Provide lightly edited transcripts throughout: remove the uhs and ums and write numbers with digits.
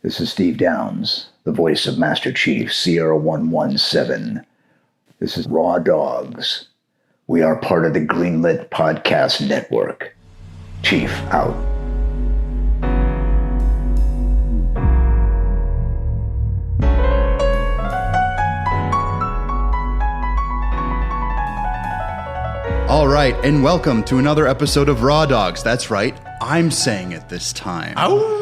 This is Steve Downs, the voice of Master Chief, Sierra 117. This is Raw Dogs. We are part of the Greenlit Podcast Network. Chief out. All right, and welcome to another episode of Raw Dogs. That's right, I'm saying it this time. Ow.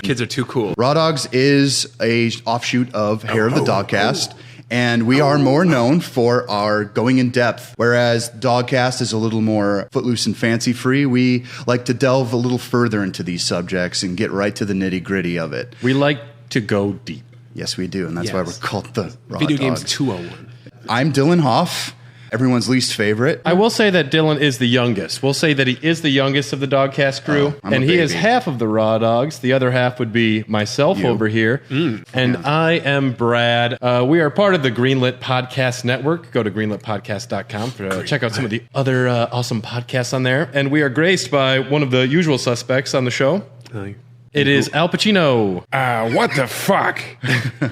Kids are too cool. Raw Dogs is a offshoot of Hair of the Dogcast, and we are more known for our going in depth, whereas Dogcast is a little more footloose and fancy-free. We like to delve a little further into these subjects and get right to the nitty-gritty of it. We like to go deep. Yes, we do, and that's why we're called the Raw Video Dogs. Games 201. I'm Dylan Hoff. Everyone's least favorite. I will say that Dylan is the youngest. We'll say that he is the youngest of the Dogcast crew. And he is half of the Raw Dogs. The other half would be myself over here. And I am Brad. We are part of the Greenlit Podcast Network. Go to greenlitpodcast.com to check out some of the other awesome podcasts on there. And we are graced by one of the usual suspects on the show. It is Al Pacino. What the fuck?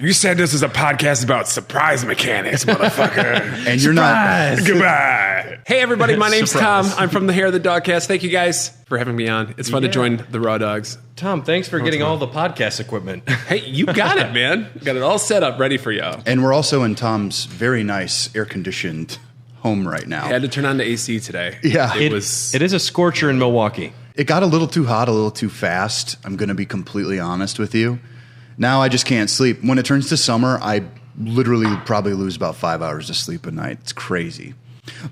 You said this is a podcast about surprise mechanics, motherfucker. And you're not. Goodbye. Hey, everybody. My name's Tom. I'm from the Hair of the Dogcast. Thank you guys for having me on. It's fun to join the Raw Dogs. Tom, thanks for getting all the podcast equipment. Hey, you got it, man. Got it all set up, ready for you. And we're also in Tom's very nice air-conditioned home right now. I had to turn on the AC today. Yeah. It is a scorcher in Milwaukee. It got a little too hot, a little too fast. I'm going to be completely honest with you. Now I just can't sleep. When it turns to summer, I literally probably lose about 5 hours of sleep a night. It's crazy.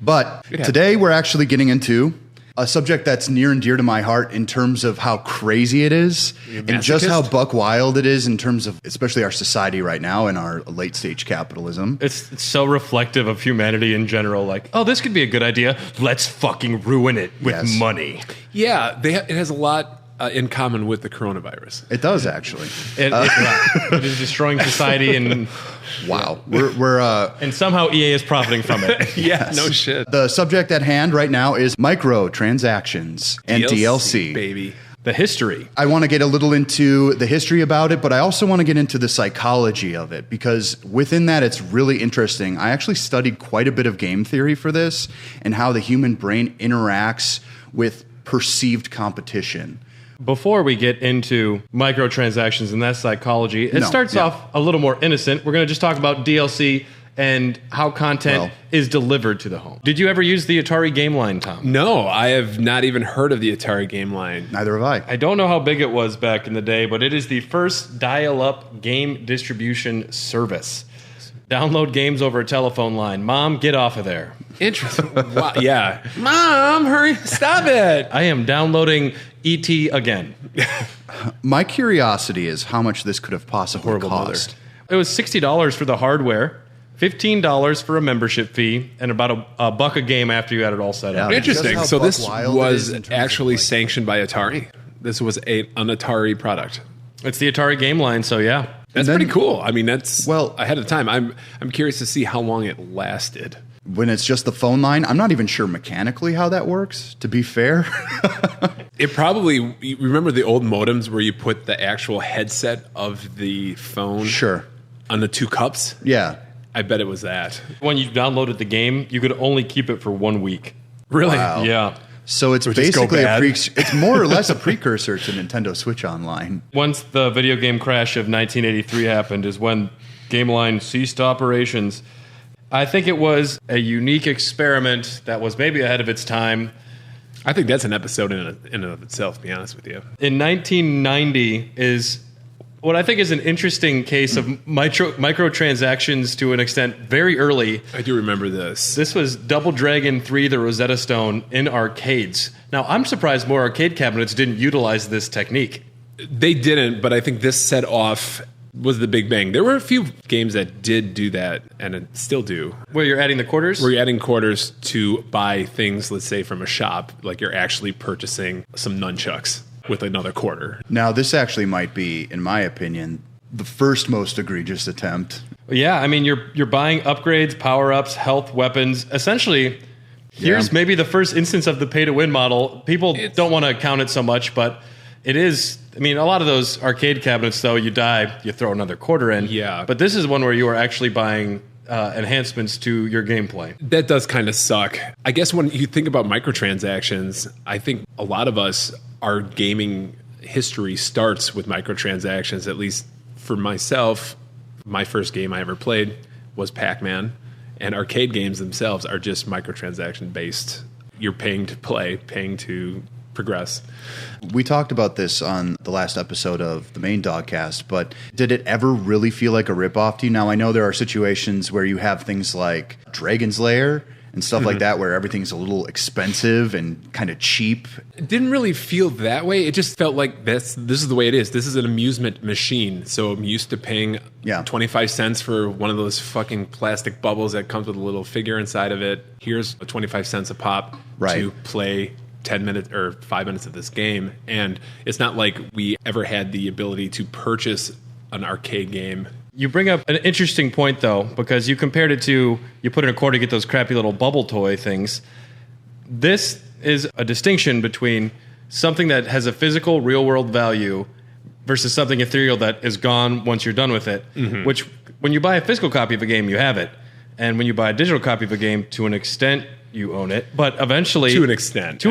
But today we're actually getting into a subject that's near and dear to my heart in terms of how crazy it is and just how buck wild it is in terms of especially our society right now and our late stage capitalism. It's so reflective of humanity in general. Like, oh, this could be a good idea. Let's fucking ruin it with money. Yeah, it has a lot in common with the coronavirus. It does, actually. It is destroying society and... Wow. We're and somehow EA is profiting from it. Yes. No shit. The subject at hand right now is microtransactions and DLC. Baby. The history. I want to get a little into the history about it, but I also want to get into the psychology of it because within that, it's really interesting. I actually studied quite a bit of game theory for this and how the human brain interacts with perceived competition. Before we get into microtransactions and that psychology, it starts off a little more innocent. We're going to just talk about DLC and how content is delivered to the home. Did you ever use the Atari game line, Tom? No, I have not even heard of the Atari game line. Neither have I. I don't know how big it was back in the day, but it is the first dial-up game distribution service. Download games over a telephone line. Mom, get off of there. Interesting. Wow. Yeah. Mom, hurry. Stop it. I am downloading E.T. again. My curiosity is how much this could have possibly cost. It was $60 for the hardware, $15 for a membership fee, and about a buck a game after you had it all set up. Interesting. So this was actually sanctioned by Atari? This was an Atari product? It's the Atari game line, so yeah. That's pretty cool. I mean, that's ahead of time. I'm curious to see how long it lasted. When it's just the phone line, I'm not even sure mechanically how that works, to be fair. It probably, you remember the old modems where you put the actual headset of the phone on the two cups? Yeah. I bet it was that. When you downloaded the game, you could only keep it for 1 week. Really? Wow. Yeah. So it's basically it's more or less a precursor to Nintendo Switch Online. Once the video game crash of 1983 happened is when Game Line ceased operations. I think it was a unique experiment that was maybe ahead of its time. I think that's an episode in and of itself, to be honest with you. In 1990 is what I think is an interesting case of microtransactions to an extent very early. I do remember this. This was Double Dragon 3, the Rosetta Stone, in arcades. Now, I'm surprised more arcade cabinets didn't utilize this technique. They didn't, but I think this set off was the big bang. There were a few games that did do that, and it still do. Where you're adding the quarters? Where you're adding quarters to buy things, let's say, from a shop. Like you're actually purchasing some nunchucks with another quarter. Now, this actually might be, in my opinion, the first most egregious attempt. Yeah, I mean, you're buying upgrades, power-ups, health, weapons. Essentially, here's maybe the first instance of the pay-to-win model. People don't want to count it so much, but it is I mean, a lot of those arcade cabinets, though, you die, you throw another quarter in. Yeah. But this is one where you are actually buying enhancements to your gameplay. That does kind of suck. I guess when you think about microtransactions, I think a lot of us, our gaming history starts with microtransactions. At least for myself, my first game I ever played was Pac-Man, and arcade games themselves are just microtransaction based. You're paying to play, paying to progress. We talked about this on the last episode of the main Dogcast, but did it ever really feel like a ripoff to you? Now, I know there are situations where you have things like Dragon's Lair and stuff like that, where everything's a little expensive and kind of cheap. It didn't really feel that way. It just felt like this is the way it is. This is an amusement machine. So I'm used to paying 25 cents for one of those fucking plastic bubbles that comes with a little figure inside of it. Here's 25 cents a pop to play 10 minutes or 5 minutes of this game. And it's not like we ever had the ability to purchase an arcade game. You bring up an interesting point, though, because you compared it to, you put in a quarter to get those crappy little bubble toy things. This is a distinction between something that has a physical, real-world value versus something ethereal that is gone once you're done with it, which, when you buy a physical copy of a game, you have it. And when you buy a digital copy of a game, to an extent, you own it. But eventually... To an extent.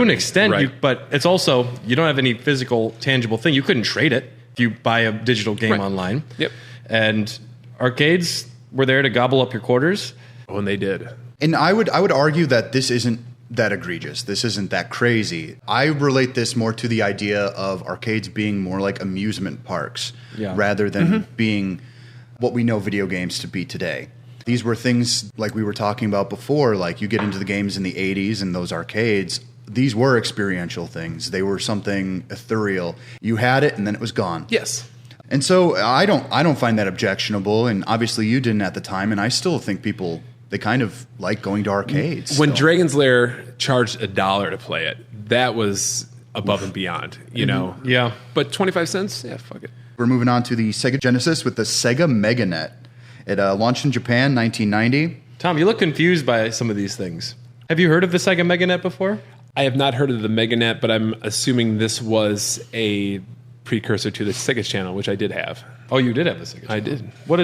Right. But it's also, you don't have any physical, tangible thing. You couldn't trade it if you buy a digital game online. Yep. And arcades were there to gobble up your quarters. Oh, and they did. And I would argue that this isn't that egregious. This isn't that crazy. I relate this more to the idea of arcades being more like amusement parks rather than being what we know video games to be today. These were things like we were talking about before, like you get into the games in the 80s and those arcades, these were experiential things. They were something ethereal. You had it and then it was gone. Yes. And so I don't find that objectionable, and obviously you didn't at the time, and I still think people, they kind of like going to arcades. When Dragon's Lair charged $1 to play it, that was above and beyond, you know? Yeah. But 25 cents? Yeah, fuck it. We're moving on to the Sega Genesis with the Sega MegaNet. It launched in Japan, 1990. Tom, you look confused by some of these things. Have you heard of the Sega MegaNet before? I have not heard of the MegaNet, but I'm assuming this was a precursor to the Sega Channel, which I did have. Oh, you did have the Sega Channel. I did. What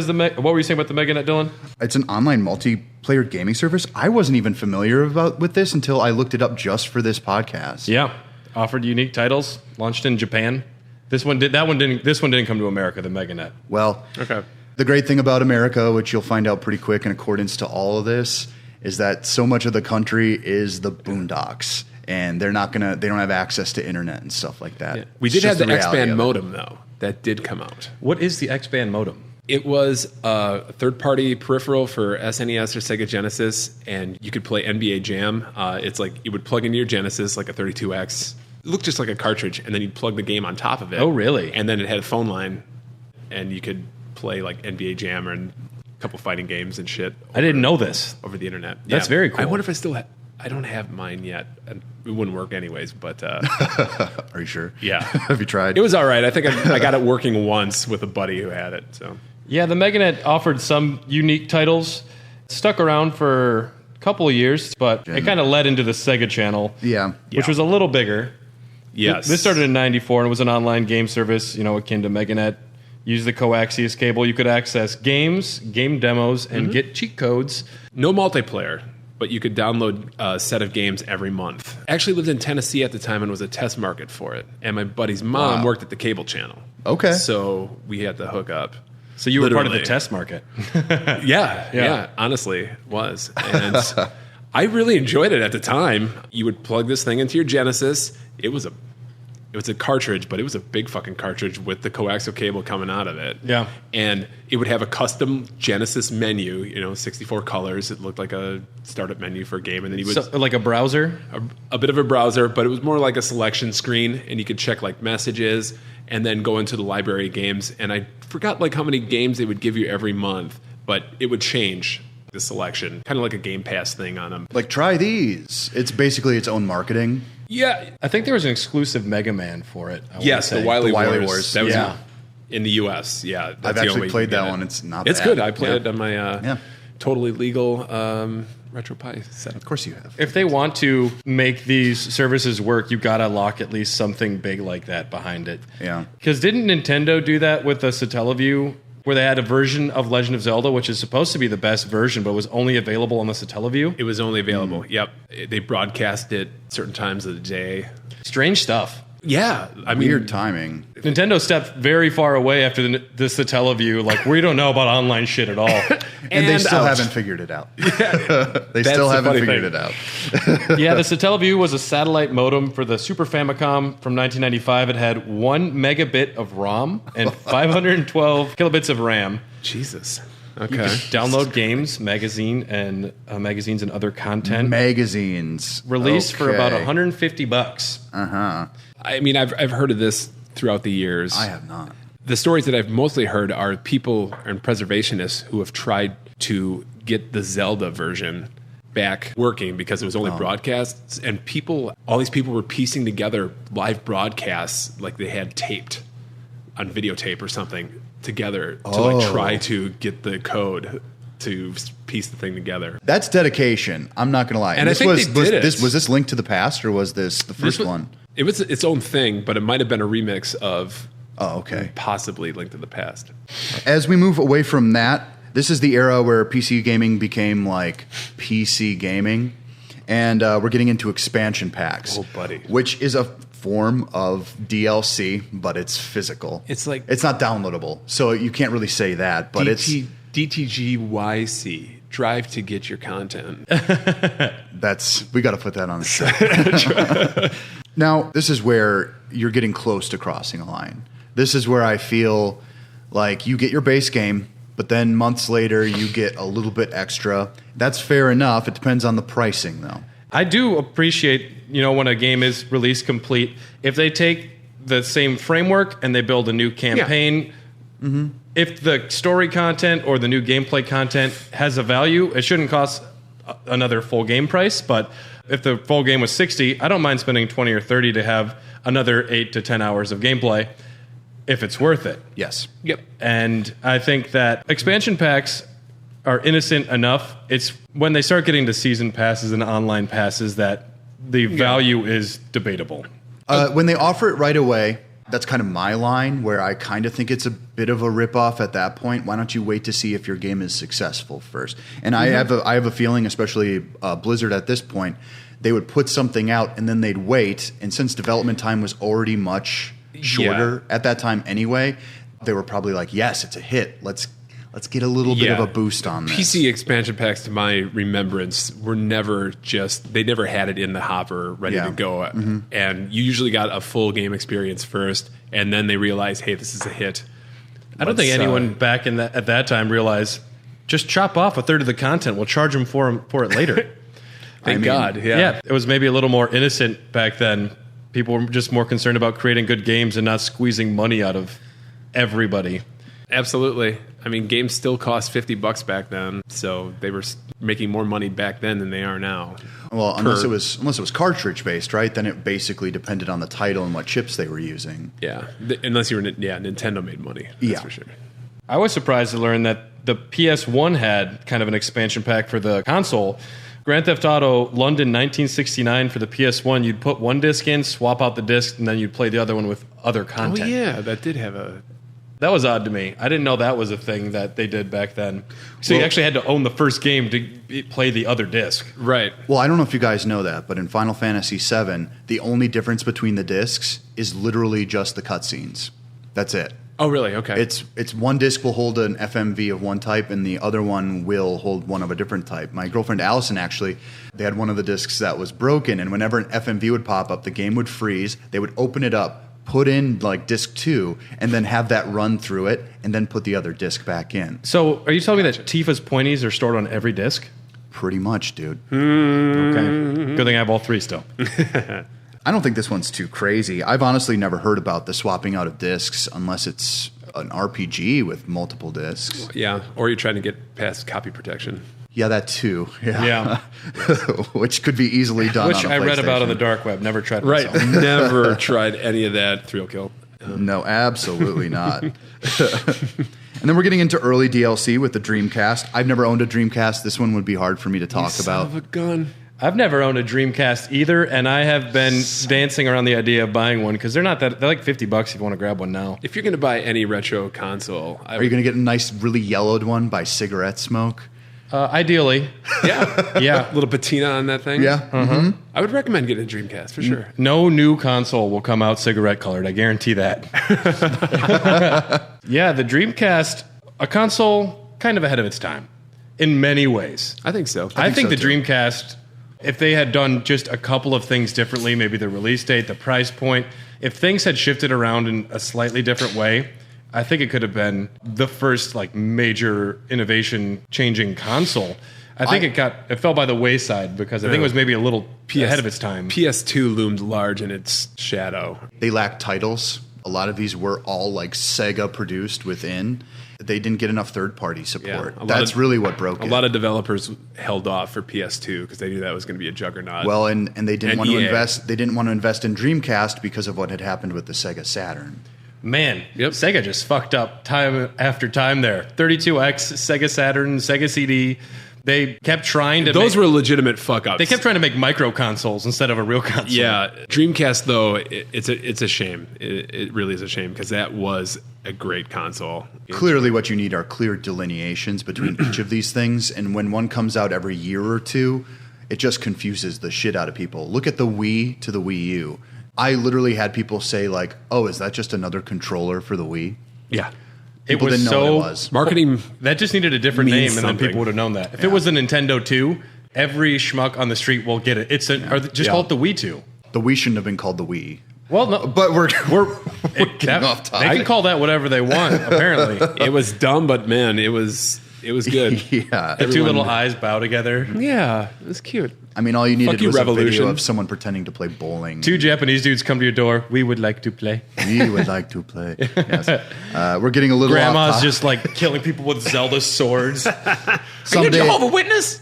were you saying about the MegaNet, Dylan? It's an online multiplayer gaming service. I wasn't even familiar with this until I looked it up just for this podcast. Yeah. Offered unique titles, launched in Japan. This one didn't come to America, the MegaNet. Well, okay. The great thing about America, which you'll find out pretty quick in accordance to all of this, is that so much of the country is the boondocks. And they don't have access to internet and stuff like that. Yeah. We did have the X-Band modem, though. That did come out. What is the X-Band modem? It was a third-party peripheral for SNES or Sega Genesis, and you could play NBA Jam. It's like you would plug into your Genesis, like a 32X. It looked just like a cartridge, and then you'd plug the game on top of it. Oh, really? And then it had a phone line, and you could play like NBA Jam and a couple fighting games and shit. I didn't know this. Over the internet. That's very cool. I wonder if I still have... I don't have mine yet. And it wouldn't work anyways, but... Are you sure? Yeah. Have you tried? It was all right. I think I got it working once with a buddy who had it. So yeah, the MegaNet offered some unique titles. It stuck around for a couple of years, but it kind of led into the Sega Channel, which was a little bigger. Yes. This started in 94 and it was an online game service, akin to MegaNet. Used the coaxius cable. You could access games, game demos, and get cheat codes. No multiplayer, but you could download a set of games every month. I actually lived in Tennessee at the time and was a test market for it. And my buddy's mom worked at the cable channel. Okay. So we had to hook up. So you were part of the test market. Yeah, honestly, was. And I really enjoyed it at the time. You would plug this thing into your Genesis. It was a cartridge, but it was a big fucking cartridge with the coaxial cable coming out of it. Yeah. And it would have a custom Genesis menu, 64 colors. It looked like a startup menu for a game. And then you would... like a browser? A bit of a browser, but it was more like a selection screen. And you could check like messages and then go into the library games. And I forgot like how many games they would give you every month, but it would change the selection. Kind of like a Game Pass thing on them. Like, try these. It's basically its own marketing. Yeah. I think there was an exclusive Mega Man for it. Yes, the Wily Wars. That was yeah. In the U.S., yeah. I've actually played that one. It's not It's bad. good. I played it on my totally legal RetroPie setup. Of course you have. If they want to make these services work, you gotta lock at least something big like that behind it. Yeah. Because didn't Nintendo do that with the Satellaview, where they had a version of Legend of Zelda, which is supposed to be the best version, but was only available on the Satellaview? It was only available. Yep. They broadcast it certain times of the day. Strange stuff. Yeah, I mean, Weird timing. Nintendo stepped very far away after the Satellaview. Like, we don't know about online shit at all. And they still ouch. haven't figured it out. They still haven't figured it out. Yeah, the Satellaview was a satellite modem for the Super Famicom from 1995. It had 1 megabit of ROM and 512 kilobits of RAM. Jesus. You Okay. could download games, magazines, and other content. Magazines. Released for about Okay. $150. I mean, I've heard of this throughout the years. I have not. The stories that I've mostly heard are people and preservationists who have tried to get the Zelda version back working because it was only broadcasts, and all these people were piecing together live broadcasts like they had taped on videotape or something together to like try to get the code to piece the thing together. That's dedication. I'm not going to lie. And I think they did it. Was this Link to the Past, or was this the first one? It was its own thing, but it might have been a remix of Okay. possibly Link to the Past. As we move away from that, this is the era where PC gaming became like PC gaming, and we're getting into expansion packs. Oh, buddy. Which is a form of DLC, but it's physical. It's like it's not downloadable, so you can't really say that. But it's DTGYC. Drive to get your content. we got to put that on the shirt. Now, this is where you're getting close to crossing a line. This is where I feel like you get your base game, but then months later you get a little bit extra. That's fair enough. It depends on the pricing, though. I do appreciate, when a game is released complete, if they take the same framework and they build a new campaign. Yeah. Mm-hmm. If the story content or the new gameplay content has a value, it shouldn't cost another full game price. But if the full game was $60, I don't mind spending $20 or $30 to have another 8 to 10 hours of gameplay if it's worth it. Yes. Yep. And I think that expansion packs are innocent enough. It's when they start getting to season passes and online passes that the value is debatable. When they offer it right away, that's kind of my line, where I kind of think it's a bit of a ripoff at that point. Why don't you wait to see if your game is successful first? And I have a feeling, especially Blizzard at this point, they would put something out and then they'd wait. And since development time was already much shorter at that time anyway, they were probably like, yes, it's a hit. Let's get a little bit of a boost on this. PC expansion packs, to my remembrance, were they never had it in the hopper ready to go. Mm-hmm. And you usually got a full game experience first, and then they realized, hey, this is a hit. I don't think anyone back at that time realized, just chop off a third of the content. We'll charge them for it later. Thank God. Yeah, it was maybe a little more innocent back then. People were just more concerned about creating good games and not squeezing money out of everybody. Absolutely. I mean, games still cost $50 back then, so they were making more money back then than they are now. Well, unless it was cartridge based, right? Then it basically depended on the title and what chips they were using. Yeah, unless you were Nintendo made money. That's for sure. I was surprised to learn that the PS1 had kind of an expansion pack for the console. Grand Theft Auto London 1969 for the PS1, you'd put one disc in, swap out the disc, and then you'd play the other one with other content. Oh yeah, that did have a... That was odd to me. I didn't know that was a thing that they did back then. So you actually had to own the first game to play the other disc. Right. Well, I don't know if you guys know that, but in Final Fantasy VII, the only difference between the discs is literally just the cutscenes. That's it. Oh, really? Okay. It's one disc will hold an FMV of one type, and the other one will hold one of a different type. My girlfriend Allison, actually, they had one of the discs that was broken, and whenever an FMV would pop up, the game would freeze. They would open it up, put in like disc 2, and then have that run through it, and then put the other disc back in. So are you telling me that Tifa's pointies are stored on every disc? Pretty much, dude. Okay. Good thing I have all 3 still. I don't think this one's too crazy. I've honestly never heard about the swapping out of discs unless it's an RPG with multiple discs. Yeah, or you're trying to get past copy protection. Yeah, that too. Yeah. Which could be easily done. Which on a I read about on PlayStation. the dark web. Never tried it Right. myself. Never tried any of that. Thrill kill. No, absolutely not. And then we're getting into early DLC with the Dreamcast. I've never owned a Dreamcast. This one would be hard for me to talk about. Son of a gun. I've never owned a Dreamcast either, and I have been dancing around the idea of buying one because they're like $50 if you want to grab one now. If you're going to buy any retro console, Are you going to get a nice, really yellowed one by cigarette smoke? Ideally. Yeah. Yeah. A little patina on that thing. Yeah. Mm-hmm. I would recommend getting a Dreamcast for sure. No new console will come out cigarette colored. I guarantee that. Yeah, the Dreamcast, a console kind of ahead of its time in many ways. I think so. I think so, the too. Dreamcast, if they had done just a couple of things differently, maybe the release date, the price point, if things had shifted around in a slightly different way, I think it could have been the first like major innovation changing console. I think it fell by the wayside because I think it was maybe a little ahead of its time. PS2 loomed large in its shadow. They lacked titles. A lot of these were all like Sega produced within. They didn't get enough third-party support. Yeah, That's really what broke it. A lot of developers held off for PS2 because they knew that was going to be a juggernaut. Well, and they didn't And want to EA. invest. They didn't want to invest in Dreamcast because of what had happened with the Sega Saturn. Man, Yep. Sega just fucked up time after time there. 32X, Sega Saturn, Sega CD. They kept trying to Those were legitimate fuck-ups. They kept trying to make micro consoles instead of a real console. Yeah, Dreamcast though, it's a shame. It really is a shame because that was a great console. Clearly, what you need are clear delineations between each of these things. And when one comes out every year or two, it just confuses the shit out of people. Look at the Wii to the Wii U. I literally had people say like, "Oh, is that just another controller for the Wii?" Yeah, People was didn't know so what it was. marketing. That just needed a different name, Means and then something. people would have known that. If it was a Nintendo 2, every schmuck on the street will get it. Or just call it the Wii 2. The Wii shouldn't have been called the Wii. Well, no, But we're that- off they topic. can call that whatever they want. Apparently, It was dumb, but man, it was good. Yeah. the two little eyes bow together. Yeah, it was cute. I mean, all you needed Fuck you, was a Revolution. video of someone pretending to play bowling. Two Japanese dudes come to your door. We would like to play. We would like to play. Yes. We're getting a little off Grandma's topic. just like killing people with Zelda swords. Someday, Witness?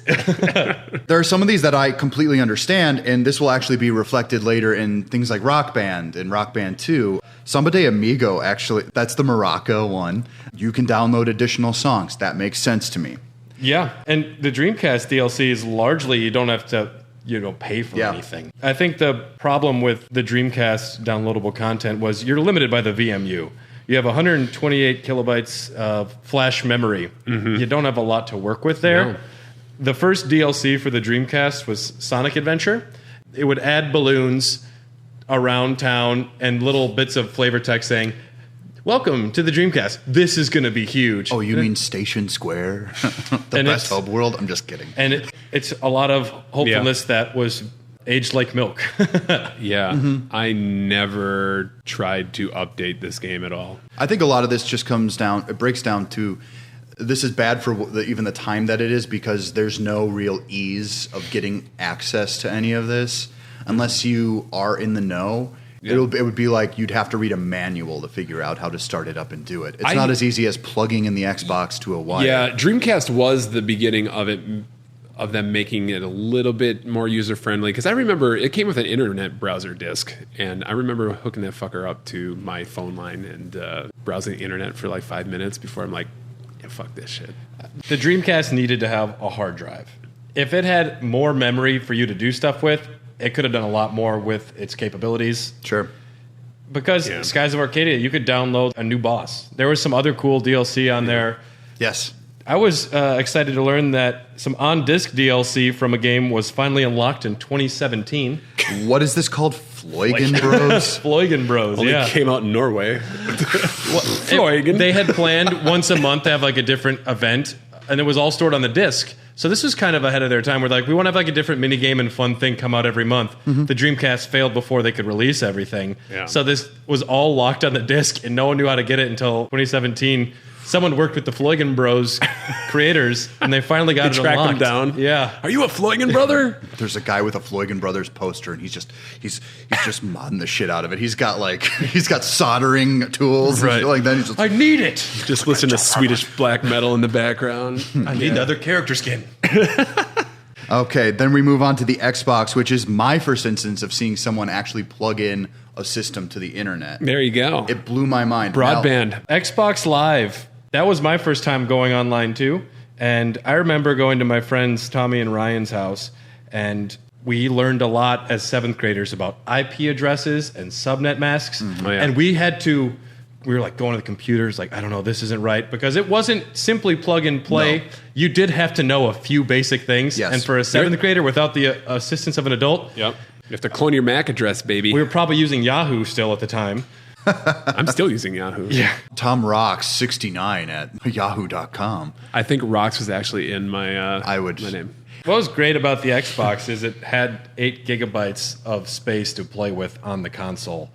there are some of these that I completely understand, and this will actually be reflected later in things like Rock Band and Rock Band 2. Samba de Amigo, actually, that's the Morocco one. You can download additional songs. That makes sense to me. Yeah, and the Dreamcast DLC is largely you don't have to pay for anything. I think the problem with the Dreamcast downloadable content was you're limited by the VMU. You have 128 kilobytes of flash memory. Mm-hmm. You don't have a lot to work with there. No. The first DLC for the Dreamcast was Sonic Adventure. It would add balloons around town and little bits of flavor text saying, "Welcome to the Dreamcast. This is going to be huge." Oh, you mean Station Square? The And best it's- hub world? I'm just kidding. And it's a lot of hopefulness that was aged like milk. Yeah, I never tried to update this game at all. I think a lot of this just it breaks down to, this is bad for even the time that it is because there's no real ease of getting access to any of this unless you are in the know. Yeah. It would be like you'd have to read a manual to figure out how to start it up and do it. It's not as easy as plugging in the Xbox to a wire. Yeah, Dreamcast was the beginning of it, of them making it a little bit more user friendly. Because I remember it came with an internet browser disk, and I remember hooking that fucker up to my phone line and browsing the internet for like 5 minutes before I'm like, yeah, fuck this shit. The Dreamcast needed to have a hard drive. If it had more memory for you to do stuff with, it could have done a lot more with its capabilities. Sure. Because Skies of Arcadia, you could download a new boss. There was some other cool DLC on there. Yes. I was excited to learn that some on-disc DLC from a game was finally unlocked in 2017. What is this called? Floygen Bros? Floygen Bros, Only yeah. came out in Norway. Floygen. They had planned once a month to have like a different event, and it was all stored on the disc. So this was kind of ahead of their time. We're like, we want to have like a different mini game and fun thing come out every month. The Dreamcast failed before they could release everything. Yeah. So this was all locked on the disc, and no one knew how to get it until 2017. Someone worked with the Floygen Bros creators, and they finally got it tracked them unlocked. down. Yeah. Are you a Floygen brother? There's a guy with a Floygen Brothers poster, and he's just modding the shit out of it. He's got soldering tools and Right. shit like that. He's just, I need it. Just listen to Swedish black metal in the background. I need the other character skin. Okay, then we move on to the Xbox, which is my first instance of seeing someone actually plug in a system to the internet. There you go. It blew my mind. Broadband. Xbox Live. That was my first time going online too. And I remember going to my friends Tommy and Ryan's house, and we learned a lot as 7th graders about IP addresses and subnet masks. Oh, yeah. And we were like going to the computers, like, I don't know, this isn't right. Because it wasn't simply plug and play. No. You did have to know a few basic things. Yes. And for a 7th grader, without the assistance of an adult, Yep. You have to clone your MAC address, baby. we were probably using Yahoo still at the time. I'm still using Yahoo. Yeah. Tom Rocks 69 at yahoo.com. I think Rocks was actually in my my name. What was great about the Xbox is it had 8 gigabytes of space to play with on the console.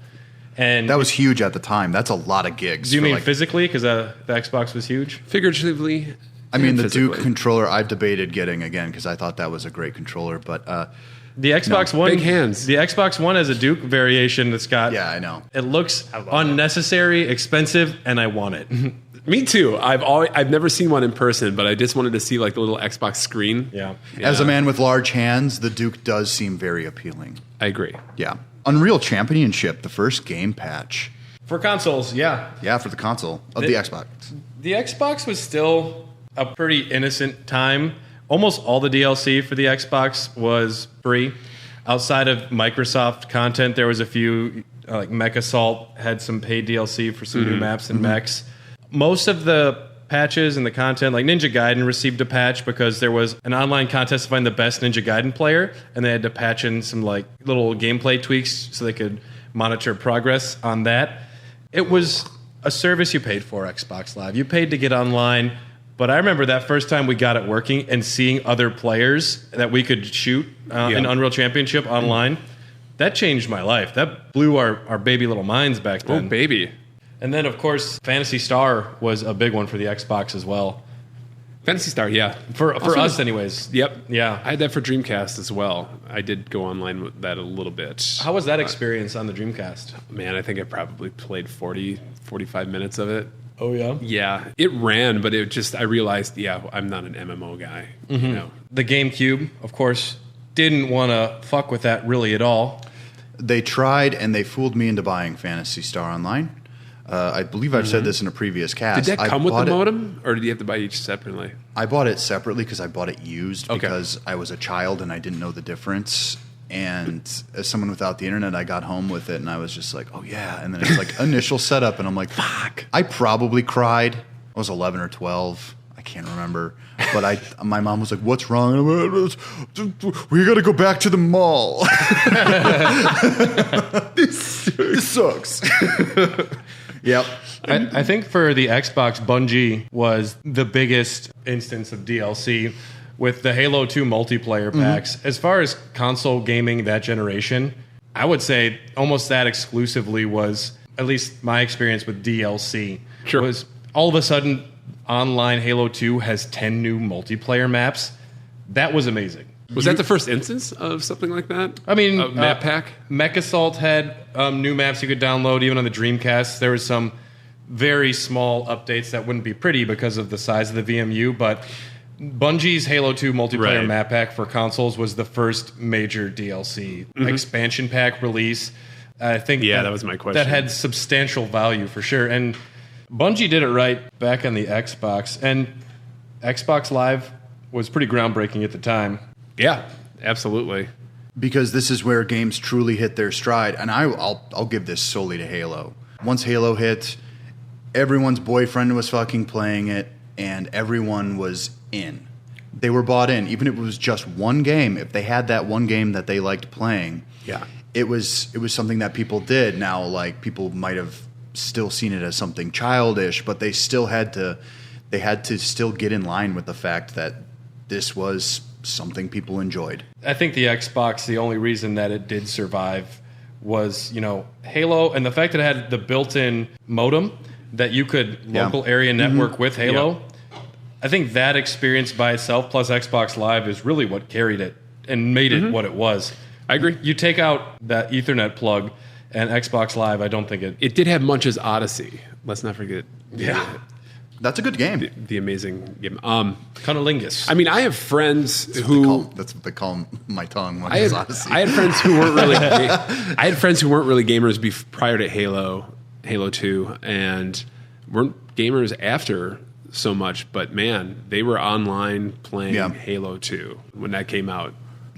And that was huge at the time. That's a lot of gigs. Do you mean physically? Because the Xbox was huge? Figuratively. I mean, the Duke controller I've debated getting again because I thought that was a great controller. But the Xbox One, big hands. The Xbox One has a Duke variation that's got. Yeah, I know. It looks unnecessary, expensive, and I want it. Me too. I've never seen one in person, but I just wanted to see like the little Xbox screen. Yeah. As a man with large hands, the Duke does seem very appealing. I agree. Yeah. Unreal Championship, the first game patch. For consoles, yeah. Yeah, for the console of the Xbox. The Xbox was still a pretty innocent time. Almost all the DLC for the Xbox was free. Outside of Microsoft content, there was a few, like Mech Assault had some paid DLC for some new maps and mechs. Most of the patches and the content, like Ninja Gaiden received a patch because there was an online contest to find the best Ninja Gaiden player, and they had to patch in some like little gameplay tweaks so they could monitor progress on that. It was a service you paid for, Xbox Live. You paid to get online, but I remember that first time we got it working and seeing other players that we could shoot in Unreal Championship online. That changed my life. That blew our baby little minds back then. Oh, baby. And then, of course, Phantasy Star was a big one for the Xbox as well. Phantasy Star, yeah. For us, anyways. Yep. Yeah. I had that for Dreamcast as well. I did go online with that a little bit. How was that experience on the Dreamcast? Man, I think I probably played 45 minutes of it. Oh, yeah? Yeah. It ran, but I realized, I'm not an MMO guy. Mm-hmm. You know? The GameCube, of course, didn't want to fuck with that really at all. They tried, and they fooled me into buying Phantasy Star Online. I believe I've said this in a previous cast. Did that come with the modem, or did you have to buy each separately? I bought it separately because I bought it used because I was a child and I didn't know the difference. And as someone without the internet, I got home with it and I was just like, oh yeah. And then it's like initial setup and I'm like, fuck. I probably cried. I was 11 or 12. I can't remember. But my mom was like, what's wrong? And I'm like, we got to go back to the mall. This sucks. Yep. I think for the Xbox, Bungie was the biggest instance of DLC with the Halo 2 multiplayer packs. As far as console gaming that generation, I would say almost that exclusively was, at least my experience with DLC, was all of a sudden online Halo 2 has 10 new multiplayer maps. That was amazing. Was that the first instance of something like that? I mean, map pack? Mech Assault had new maps you could download, even on the Dreamcast. There was some very small updates that wouldn't be pretty because of the size of the VMU, but Bungie's Halo 2 multiplayer map pack for consoles was the first major DLC expansion pack release. I think that was my question. That had substantial value for sure. And Bungie did it right back on the Xbox, and Xbox Live was pretty groundbreaking at the time. Yeah, absolutely. Because this is where games truly hit their stride, and I'll give this solely to Halo. Once Halo hit, everyone's boyfriend was fucking playing it, and everyone was in. They were bought in, even if it was just one game. If they had that one game that they liked playing, it was something that people did. Now, like, people might have still seen it as something childish, but they still had to still get in line with the fact that this was something people enjoyed. I think the Xbox, the only reason that it did survive was, Halo, and the fact that it had the built-in modem that you could local area network with Halo. Yeah. I think that experience by itself plus Xbox Live is really what carried it and made it what it was. I agree. You take out that Ethernet plug and Xbox Live, I don't think it... It did have Munch's Odyssey. Let's not forget. Yeah. That's a good game. The amazing game. Cunnilingus. I mean, I have friends who That's what they call my tongue. When I had friends who weren't really. I had friends who weren't really gamers prior to Halo 2, and weren't gamers after so much. But man, they were online playing Halo 2 when that came out.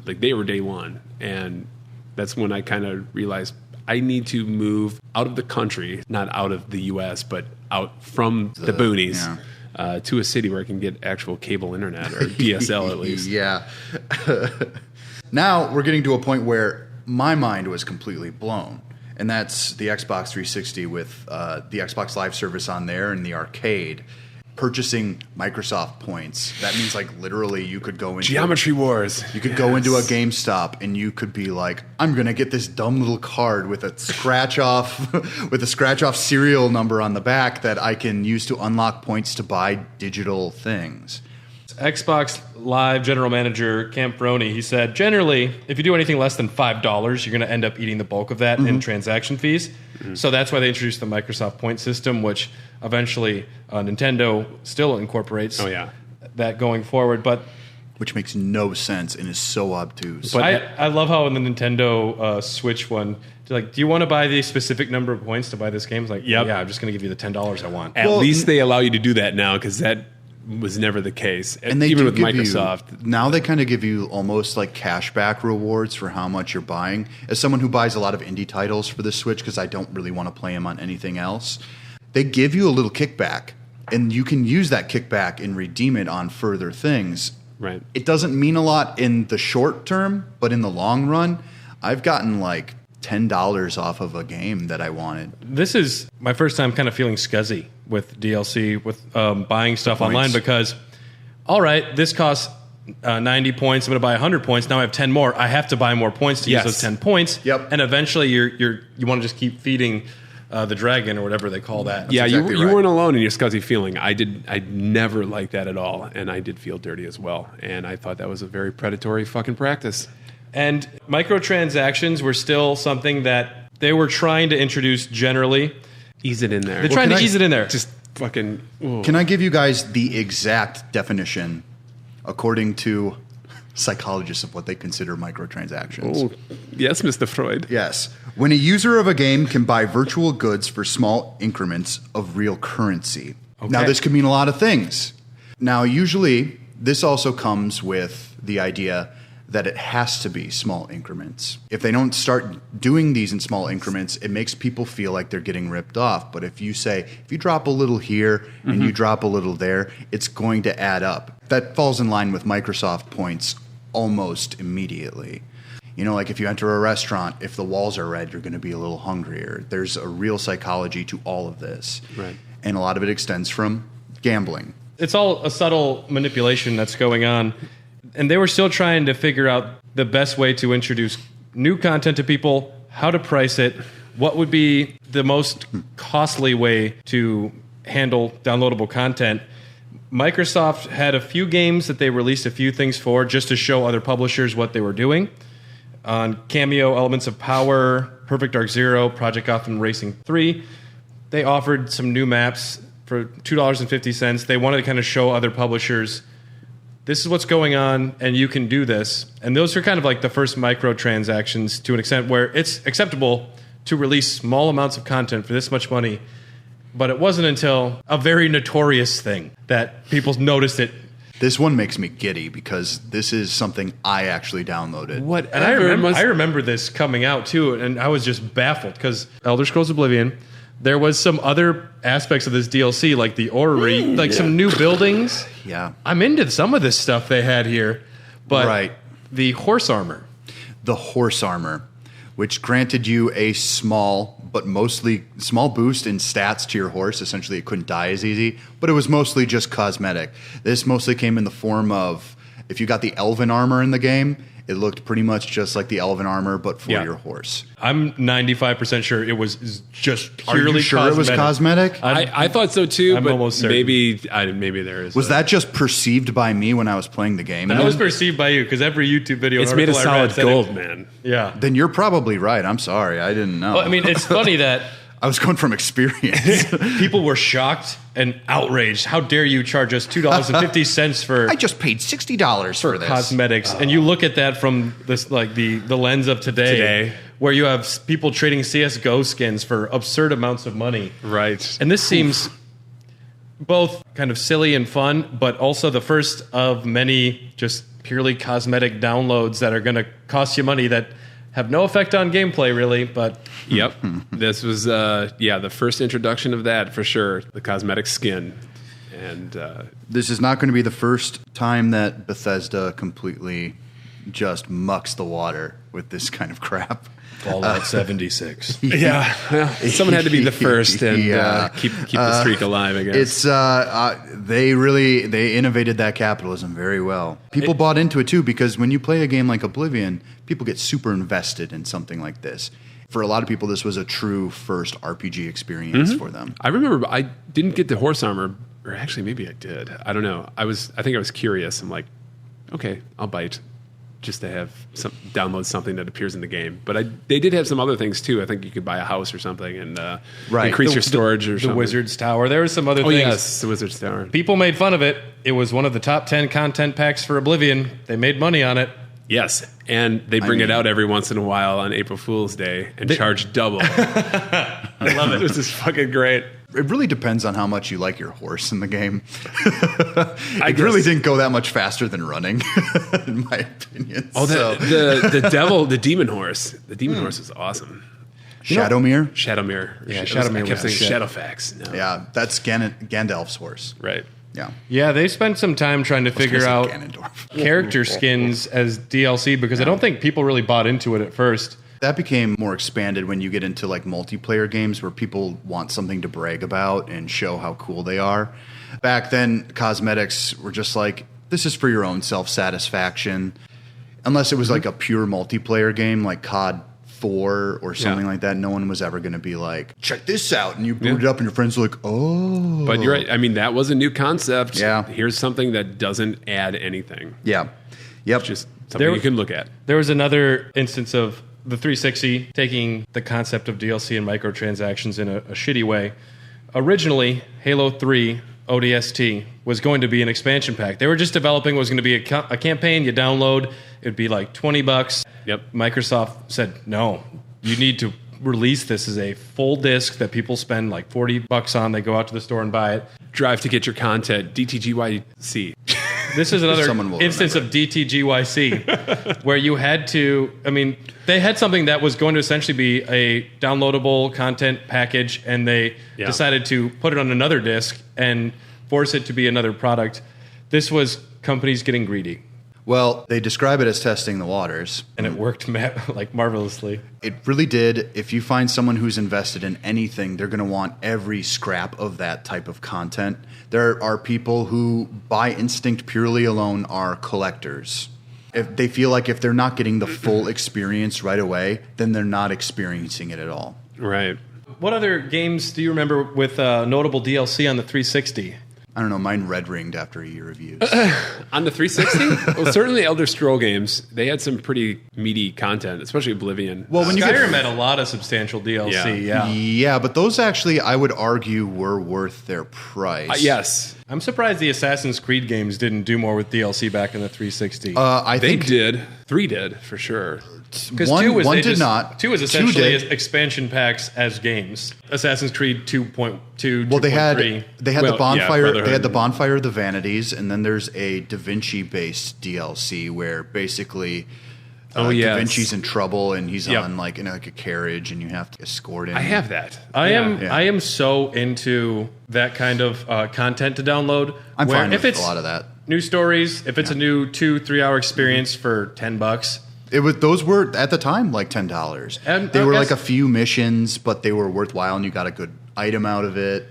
Like they were day one, and that's when I kind of realized I need to move out of the country, not out of the U.S., but out from the boonies to a city where I can get actual cable internet or DSL at least. Yeah. Now we're getting to a point where my mind was completely blown, and that's the Xbox 360 with the Xbox Live service on there and the arcade. Purchasing Microsoft points. That means like literally you could go into Geometry Wars. You could go into a GameStop and you could be like, I'm gonna get this dumb little card with a scratch off serial number on the back that I can use to unlock points to buy digital things. Xbox Live general manager Camproni, he said, generally, if you do anything less than $5, you're going to end up eating the bulk of that in transaction fees. So that's why they introduced the Microsoft point system, which eventually Nintendo still incorporates that going forward. But which makes no sense and is so obtuse. But I love how in the Nintendo Switch one, they're like, do you want to buy the specific number of points to buy this game? It's like, yeah, I'm just going to give you the $10 I want. At least they allow you to do that now, because that was never the case. And they even do with Microsoft. Now they kind of give you almost like cashback rewards for how much you're buying. As someone who buys a lot of indie titles for the Switch, because I don't really want to play them on anything else, they give you a little kickback. And you can use that kickback and redeem it on further things. Right. It doesn't mean a lot in the short term, but in the long run, I've gotten like $10 off of a game that I wanted. This is my first time kind of feeling scuzzy with DLC, with buying stuff online, because, all right, this costs 90 points. I'm going to buy 100 points. Now I have 10 more. I have to buy more points to use those 10 points. Yep. And eventually you want to just keep feeding the dragon or whatever they call that. That's exactly you weren't alone in your scuzzy feeling. I never liked that at all, and I did feel dirty as well. And I thought that was a very predatory fucking practice. And microtransactions were still something that they were trying to introduce generally. Ease it in there. They're trying to ease it in there. Just fucking... Ooh. Can I give you guys the exact definition according to psychologists of what they consider microtransactions? Oh, yes, Mr. Freud. Yes. When a user of a game can buy virtual goods for small increments of real currency. Okay. Now, this could mean a lot of things. Now, usually, this also comes with the idea that it has to be small increments. If they don't start doing these in small increments, it makes people feel like they're getting ripped off. But if you drop a little here and you drop a little there, it's going to add up. That falls in line with Microsoft points almost immediately. You know, like if you enter a restaurant, if the walls are red, you're going to be a little hungrier. There's a real psychology to all of this. Right. And a lot of it extends from gambling. It's all a subtle manipulation that's going on. And they were still trying to figure out the best way to introduce new content to people, how to price it, what would be the most costly way to handle downloadable content. Microsoft had a few games that they released a few things for just to show other publishers what they were doing. On Cameo, Elements of Power, Perfect Dark Zero, Project Gotham Racing 3, they offered some new maps for $2.50. They wanted to kind of show other publishers, this is what's going on, and you can do this. And those are kind of like the first microtransactions to an extent where it's acceptable to release small amounts of content for this much money. But it wasn't until a very notorious thing that people noticed it. This one makes me giddy because this is something I actually downloaded. And I remember this coming out too, and I was just baffled because Elder Scrolls Oblivion, there was some other aspects of this DLC, like the orrery, some new buildings. Yeah. I'm into some of this stuff they had here, but the horse armor. The horse armor, which granted you a small boost in stats to your horse. Essentially, it couldn't die as easy, but it was mostly just cosmetic. This mostly came in the form of, if you got the elven armor in the game, it looked pretty much just like the elven armor, but for your horse. I'm 95% sure it was just purely Are you sure cosmetic. It was cosmetic? I thought so too, I'm but almost certain. maybe there is. Was that just perceived by me when I was playing the game? That was perceived by you, because every YouTube video it's made of solid gold, man. Yeah. Then you're probably right. I'm sorry. I didn't know. Well, I mean, it's funny that I was going from experience. People were shocked and outraged. How dare you charge us $2.50 for? I just paid $60 for this cosmetics, and you look at that from this like the lens of today, where you have people trading CS:GO skins for absurd amounts of money. Right. And this seems both kind of silly and fun, but also the first of many just purely cosmetic downloads that are going to cost you money that have no effect on gameplay, really. But yep, this was the first introduction of that for sure. The cosmetic skin, and this is not going to be the first time that Bethesda completely just mucks the water with this kind of crap. Fallout 76. Yeah, someone had to be the first and keep the streak alive, I guess. It's they innovated that capitalism very well. People bought into it too, because when you play a game like Oblivion, people get super invested in something like this. For a lot of people, this was a true first RPG experience for them. I remember I didn't get the horse armor, or actually maybe I did. I don't know. I think I was curious. I'm like, okay, I'll bite. Just to have download something that appears in the game. But they did have some other things too. I think you could buy a house or something and increase your storage or something. The Wizard's Tower. There were some other things. Yes, the Wizard's Tower. People made fun of it. It was one of the top 10 content packs for Oblivion. They made money on it. Yes, and they bring it out every once in a while on April Fool's Day and charge double. I love it. This is fucking great. It really depends on how much you like your horse in the game. It really didn't go that much faster than running, in my opinion. Oh, the demon horse. The demon horse is awesome. Shadowmere? Shadowmere. Yeah, Shadowmere. I kept saying Shadowfax. No. Yeah, that's Gandalf's horse. Right. Yeah. Yeah, they spent some time trying to figure out character skins as DLC because I don't think people really bought into it at first. That became more expanded when you get into like multiplayer games where people want something to brag about and show how cool they are. Back then, cosmetics were just like, this is for your own self-satisfaction. Unless it was like a pure multiplayer game like COD 4 or something like that, no one was ever going to be like, check this out. And you boot it up and your friends are like, oh. But you're right. I mean, that was a new concept. Yeah. Here's something that doesn't add anything. Yeah. Yep. It's just something you can look at. There was another instance of the 360 taking the concept of DLC and microtransactions in a shitty way. Originally, Halo 3 ODST was going to be an expansion pack. They were just developing, was going to be a campaign you download. It would be like $20. Yep. Microsoft said, no, you need to release this as a full disc that people spend like $40 on. They go out to the store and buy it. Drive to get your content, DTGYC. This is another instance of DTGYC where you had to, I mean, they had something that was going to essentially be a downloadable content package, and they decided to put it on another disc and force it to be another product. This was companies getting greedy. Well, they describe it as testing the waters. And it worked like marvelously. It really did. If you find someone who's invested in anything, they're going to want every scrap of that type of content. There are people who, by instinct purely alone, are collectors. If they feel like if they're not getting the full experience right away, then they're not experiencing it at all. Right. What other games do you remember with notable DLC on the 360? I don't know, mine red ringed after a year of use. On the 360? Well, certainly Elder Scroll games, they had some pretty meaty content, especially Oblivion. Well, when Skyrim had a lot of substantial DLC, Yeah, but those actually, I would argue, were worth their price. Yes. I'm surprised the Assassin's Creed games didn't do more with DLC back in the 360. I think they did. 3 did, for sure. Because one did not. 2 was essentially expansion packs as games. Assassin's Creed 2.2. Well, they had the bonfire. Yeah, they had the bonfire of the vanities, and then there's a Da Vinci based DLC where basically Da Vinci's in trouble and he's on like in like a carriage, and you have to escort him. I have that. I am so into that kind of content to download. I'm fine with a lot of that. New stories. If it's a new 2-3 hour experience for $10. Those were at the time like $10, and they were like a few missions, but they were worthwhile, and you got a good item out of it,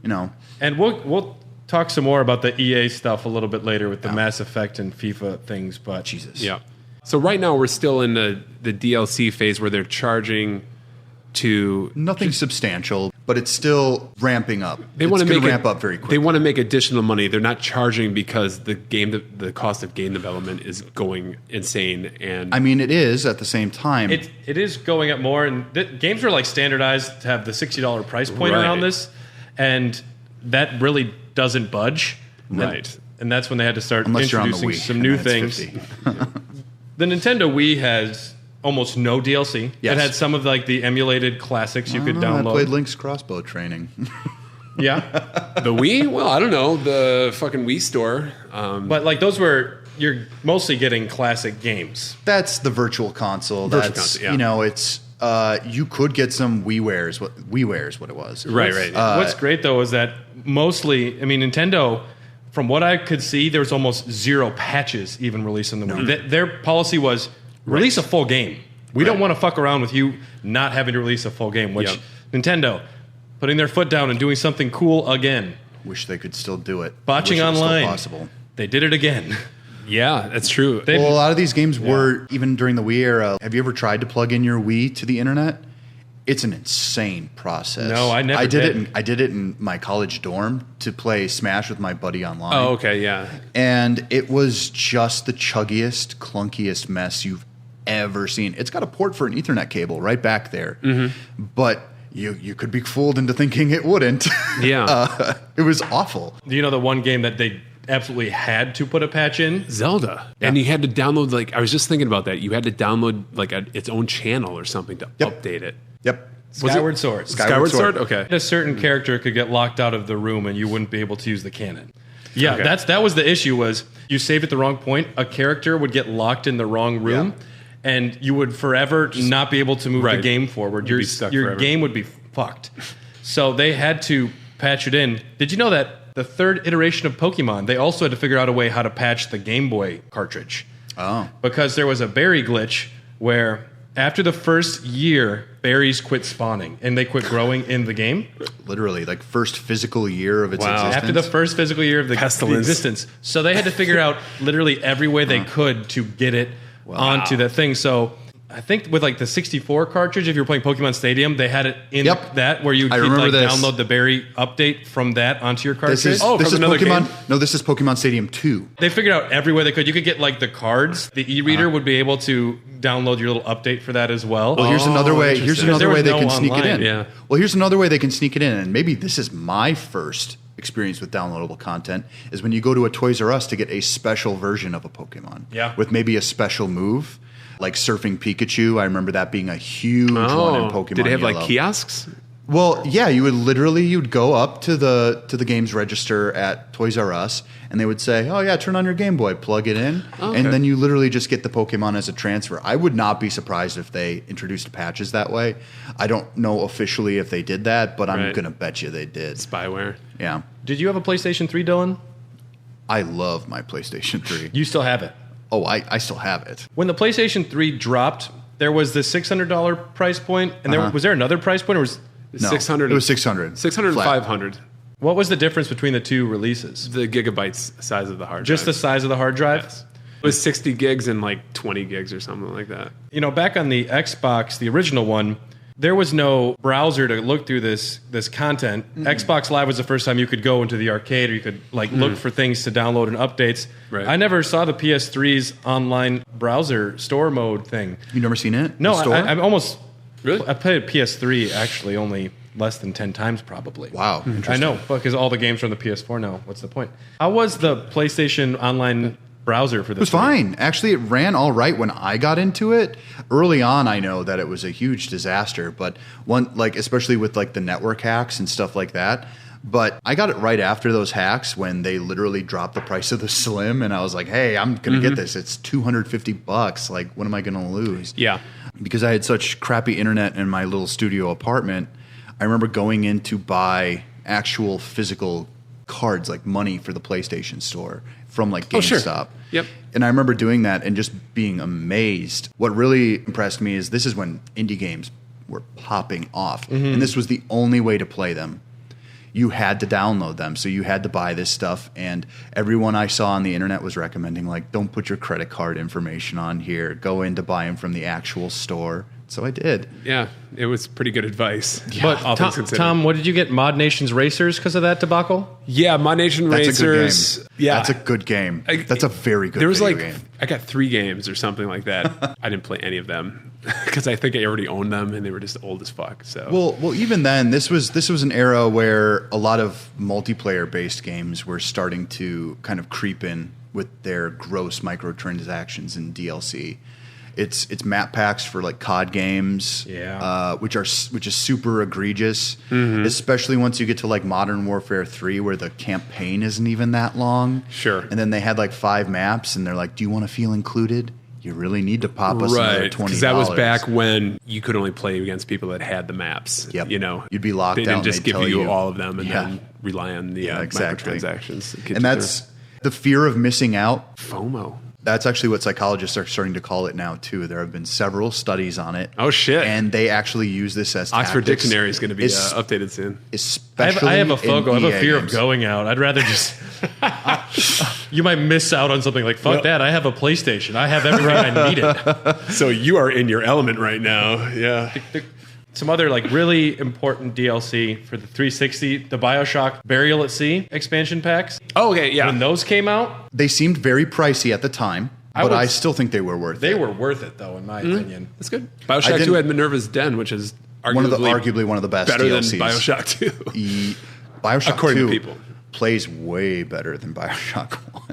you know. And we'll talk some more about the EA stuff a little bit later with the Mass Effect and FIFA things. But yeah. So right now we're still in the DLC phase where they're charging to nothing substantial, but it's still ramping up. They want to ramp up very quickly. They want to make additional money. They're not charging because the cost of game development is going insane. And I mean, it is at the same time. It is going up more, and games are like standardized to have the $60 price point around this, and that really doesn't budge. Right. And that's when they had to start Unless introducing some new things. The Nintendo Wii has almost no DLC. Yes. It had some of like the emulated classics you could download. I played Link's Crossbow Training. Yeah. The Wii? Well, I don't know. The fucking Wii store. But like those you're mostly getting classic games. That's the virtual console. That's, you know, it's, you could get some WiiWares. WiiWare's what it was. Right. What's great though is that mostly, I mean, Nintendo, from what I could see, there was almost zero patches even released on the Wii. Their policy was release a full game. We don't want to fuck around with you not having to release a full game, which Nintendo, putting their foot down and doing something cool again. Wish they could still do it. Botching online. Still possible. They did it again. Yeah, that's true. Well, a lot of these games were, even during the Wii era, have you ever tried to plug in your Wii to the internet? It's an insane process. No, I never did. I did it in my college dorm to play Smash with my buddy online. Oh, okay, yeah. And it was just the chuggiest, clunkiest mess you've ever seen. It's got a port for an Ethernet cable right back there. Mm-hmm. But you could be fooled into thinking it wouldn't. Yeah. It was awful. Do you know the one game that they absolutely had to put a patch in? Zelda. Yeah. And you had to download, like, I was just thinking about that. You had to download, like, its own channel or something to update it. Yep. Skyward Sword. Skyward Sword? Okay. A certain character could get locked out of the room and you wouldn't be able to use the cannon. Yeah, okay. That was the issue, was you saved at the wrong point, a character would get locked in the wrong room, and you would forever not be able to move the game forward. Your game would be fucked. So they had to patch it in. Did you know that the third iteration of Pokemon, they also had to figure out a way how to patch the Game Boy cartridge? Oh. Because there was a berry glitch where after the first year, berries quit spawning and they quit growing in the game. Literally, like first physical year of its existence. After the first physical year of the existence. So they had to figure out literally every way they could to get it onto that thing. So I think with like the 64 cartridge, if you were playing Pokemon Stadium, they had it in that where you could like download the berry update from that onto your cartridge. This is Pokemon. Game? No, this is Pokemon Stadium 2. They figured out every way they could. You could get like the cards. The e-reader would be able to download your little update for that as well. Well, here's another way. Here's another way they can sneak it in. Yeah. Well, here's another way they can sneak it in, and maybe this is my first experience with downloadable content, is when you go to a Toys R Us to get a special version of a Pokemon. Yeah. With maybe a special move. Like Surfing Pikachu, I remember that being a huge one in Pokemon Did they have Yellow. like kiosks? Well, yeah, you'd go up to the games register at Toys R Us, and they would say, "Oh yeah, turn on your Game Boy, plug it in," and then you literally just get the Pokemon as a transfer. I would not be surprised if they introduced patches that way. I don't know officially if they did that, but I'm gonna bet you they did. Spyware. Yeah. Did you have a PlayStation 3, Dylan? I love my PlayStation 3. You still have it? Oh, I still have it. When the PlayStation 3 dropped, there was the $600 price point, and was there another price point, or was no, 600? It was 600. 600 and 500. What was the difference between the two releases? The gigabytes size of the hard drive. Just the size of the hard drive? Yes. It was 60 gigs and like 20 gigs or something like that. You know, back on the Xbox, the original one, there was no browser to look through this content. Xbox Live was the first time you could go into the arcade, or you could like look for things to download and updates. Right. I never saw the PS3's online browser store mode thing. You never seen it? No, I almost really. I played PS3 actually only less than 10 times probably. Wow, I know, because all the games are on the PS4 now. What's the point? How was the PlayStation online browser for this? It was fine. Actually, it ran all right when I got into it. Early on, I know that it was a huge disaster, but especially with like the network hacks and stuff like that. But I got it right after those hacks when they literally dropped the price of the Slim, and I was like, "Hey, I'm gonna get this. It's $250. Like, what am I gonna lose?" Yeah, because I had such crappy internet in my little studio apartment. I remember going in to buy actual physical cards, like money for the PlayStation Store from like GameStop. Sure. Yep. And I remember doing that and just being amazed. What really impressed me is this is when indie games were popping off. And this was the only way to play them. You had to download them. So you had to buy this stuff. And everyone I saw on the internet was recommending, like, don't put your credit card information on here. Go in to buy them from the actual store. So I did. Yeah, it was pretty good advice. But all things considered. Tom, what did you get? Mod Nations Racers because of that debacle? Yeah, Mod Nation That's Racers. a good game. Yeah, That's a good game. That's a very good There was video like game. I got 3 games or something like that. I didn't play any of them because I think I already owned them and they were just old as fuck. So Well, even then, this was an era where a lot of multiplayer-based games were starting to kind of creep in with their gross microtransactions and DLC. It's map packs for like COD games, which is super egregious, especially once you get to like Modern Warfare 3, where the campaign isn't even that long. Sure. And then they had like 5 maps, and they're like, "Do you want to feel included? You really need to pop us another $20." Because that was back when you could only play against people that had the maps. Yep. You know, You'd be locked they out didn't and just they'd give tell you you- all of them and Yeah. then rely on the exactly. microtransactions. And that's the fear of missing out. FOMO. That's actually what psychologists are starting to call it now too. There have been several studies on it. Oh shit! And they actually use this as Oxford tactics. Dictionary is going to be updated soon. Especially I have a FOGO. I have a EA fear games. of going out. I'd rather just. You might miss out on something like fuck that. I have a PlayStation. I have everything I needed. So you are in your element right now. Yeah. Some other like really important DLC for the 360, the BioShock Burial at Sea expansion packs. Oh, okay. Yeah. When those came out, They seemed very pricey at the time, but I still think they were worth they it. were worth it though, in my opinion. That's good. BioShock 2 had Minerva's Den, which is arguably one of the best better DLCs. than BioShock 2. BioShock According 2 to people. plays way better than BioShock 1.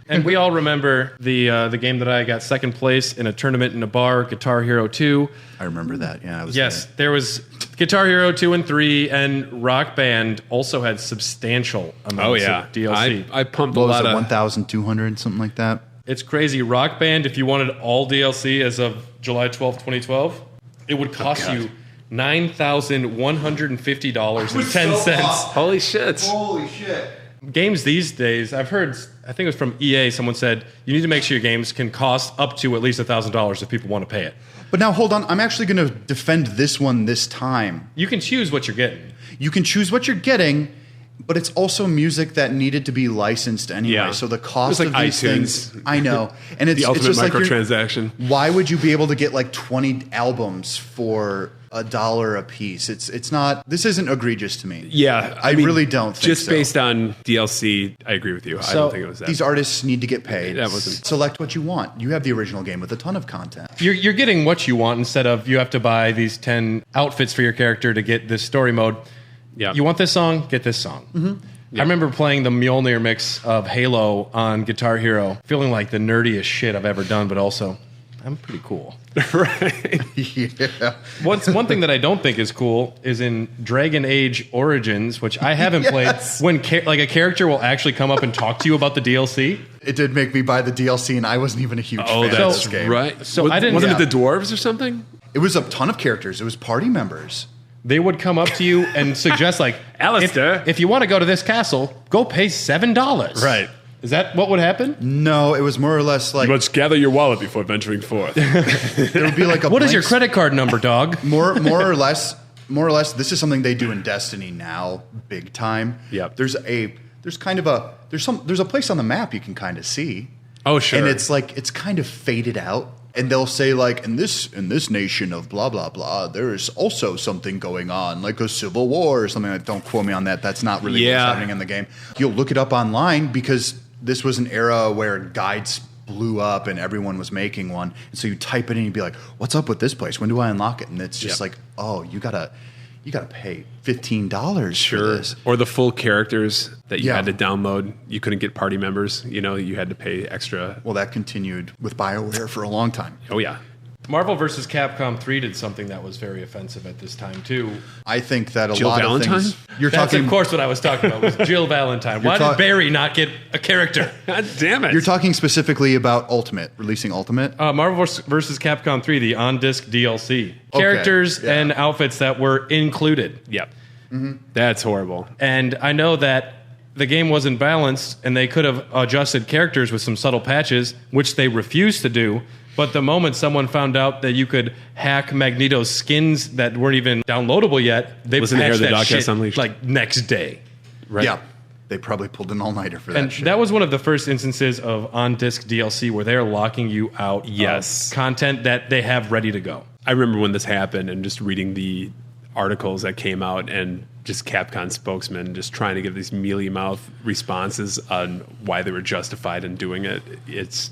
And we all remember the game that I got second place in a tournament in a bar, Guitar Hero 2. I remember that. Yeah, I was Yes, there. there was Guitar Hero 2 and 3, and Rock Band also had substantial amounts of DLC. I pumped What a was lot it, of 1,200, something like that? It's crazy. Rock Band, if you wanted all DLC as of July 12th, 2012, it would cost you $9,150.10. Holy shit. Holy shit. Games these days, I've heard, I think it was from EA, someone said, you need to make sure your games can cost up to at least $1,000 if people want to pay it. But now, hold on. I'm actually going to defend this one this time. You can choose what you're getting. You can choose what you're getting, but it's also music that needed to be licensed anyway. Yeah. So the cost It was of like these iTunes. things, I know, and it's The ultimate just like microtransaction. why would you be able to get like 20 albums for $1 a piece? It's not. This isn't egregious to me. Yeah. I mean, really don't think Just so. based on DLC, I agree with you. I don't think it was that. These artists need to get paid. That wasn't- Select what you want. You have the original game with a ton of content. You're getting what you want instead of you have to buy these 10 outfits for your character to get this story mode. Yeah. You want this song? Get this song. I remember playing the Mjolnir mix of Halo on Guitar Hero, feeling like the nerdiest shit I've ever done, but also, I'm pretty cool. Right. Yeah. One thing that I don't think is cool is in Dragon Age Origins, which I haven't Yes. played, when like a character will actually come up and talk to you about the DLC. It did make me buy the DLC, and I wasn't even a huge fan of that's this game. right. So I didn't- Wasn't Yeah. it the dwarves or something? It was a ton of characters. It was party members. They would come up to you and suggest, like, Alistair. if you want to go to this castle, go pay $7. Right. Is that what would happen? No, it was more or less like Let's gather your wallet before venturing forth. there would be like a What is blank your credit card number, dog? more or less this is something they do in Destiny now, big time. Yep. There's a place on the map you can kind of see. Oh, sure. And it's like it's kind of faded out. And they'll say like in this nation of blah blah blah, there is also something going on, like a civil war or something. Don't quote me on that. That's not really what's happening in the game. You'll look it up online because this was an era where guides blew up and everyone was making one. And so you type it in and you'd be like, what's up with this place? When do I unlock it? And it's just like, oh, you gotta pay $15 for this. Or the full characters that you Yeah. had to download. You couldn't get party members. You know, you had to pay extra. Well, that continued with BioWare for a long time. Oh, yeah. Marvel vs. Capcom 3 did something that was very offensive at this time, too. I think that a Jill lot Valentine? of things. You're That's, talking, of course, what I was talking about was Jill Valentine. Why did Barry not get a character? God damn it. You're talking specifically about Ultimate, releasing Ultimate. Marvel vs. Capcom 3, the on-disc DLC. Characters yeah. and outfits that were included. Yep. That's horrible. And I know that the game wasn't balanced, and they could have adjusted characters with some subtle patches, which they refused to do. But the moment someone found out that you could hack Magneto's skins that weren't even downloadable yet, they Listen to patched Air the that Dogcast shit Unleashed. like next day. Right. Yeah. They probably pulled an all-nighter for that And shit. that was one of the first instances of on-disc DLC where they're locking you out Yes. of content that they have ready to go. I remember when this happened and just reading the articles that came out and just Capcom spokesman just trying to give these mealy-mouth responses on why they were justified in doing it. It's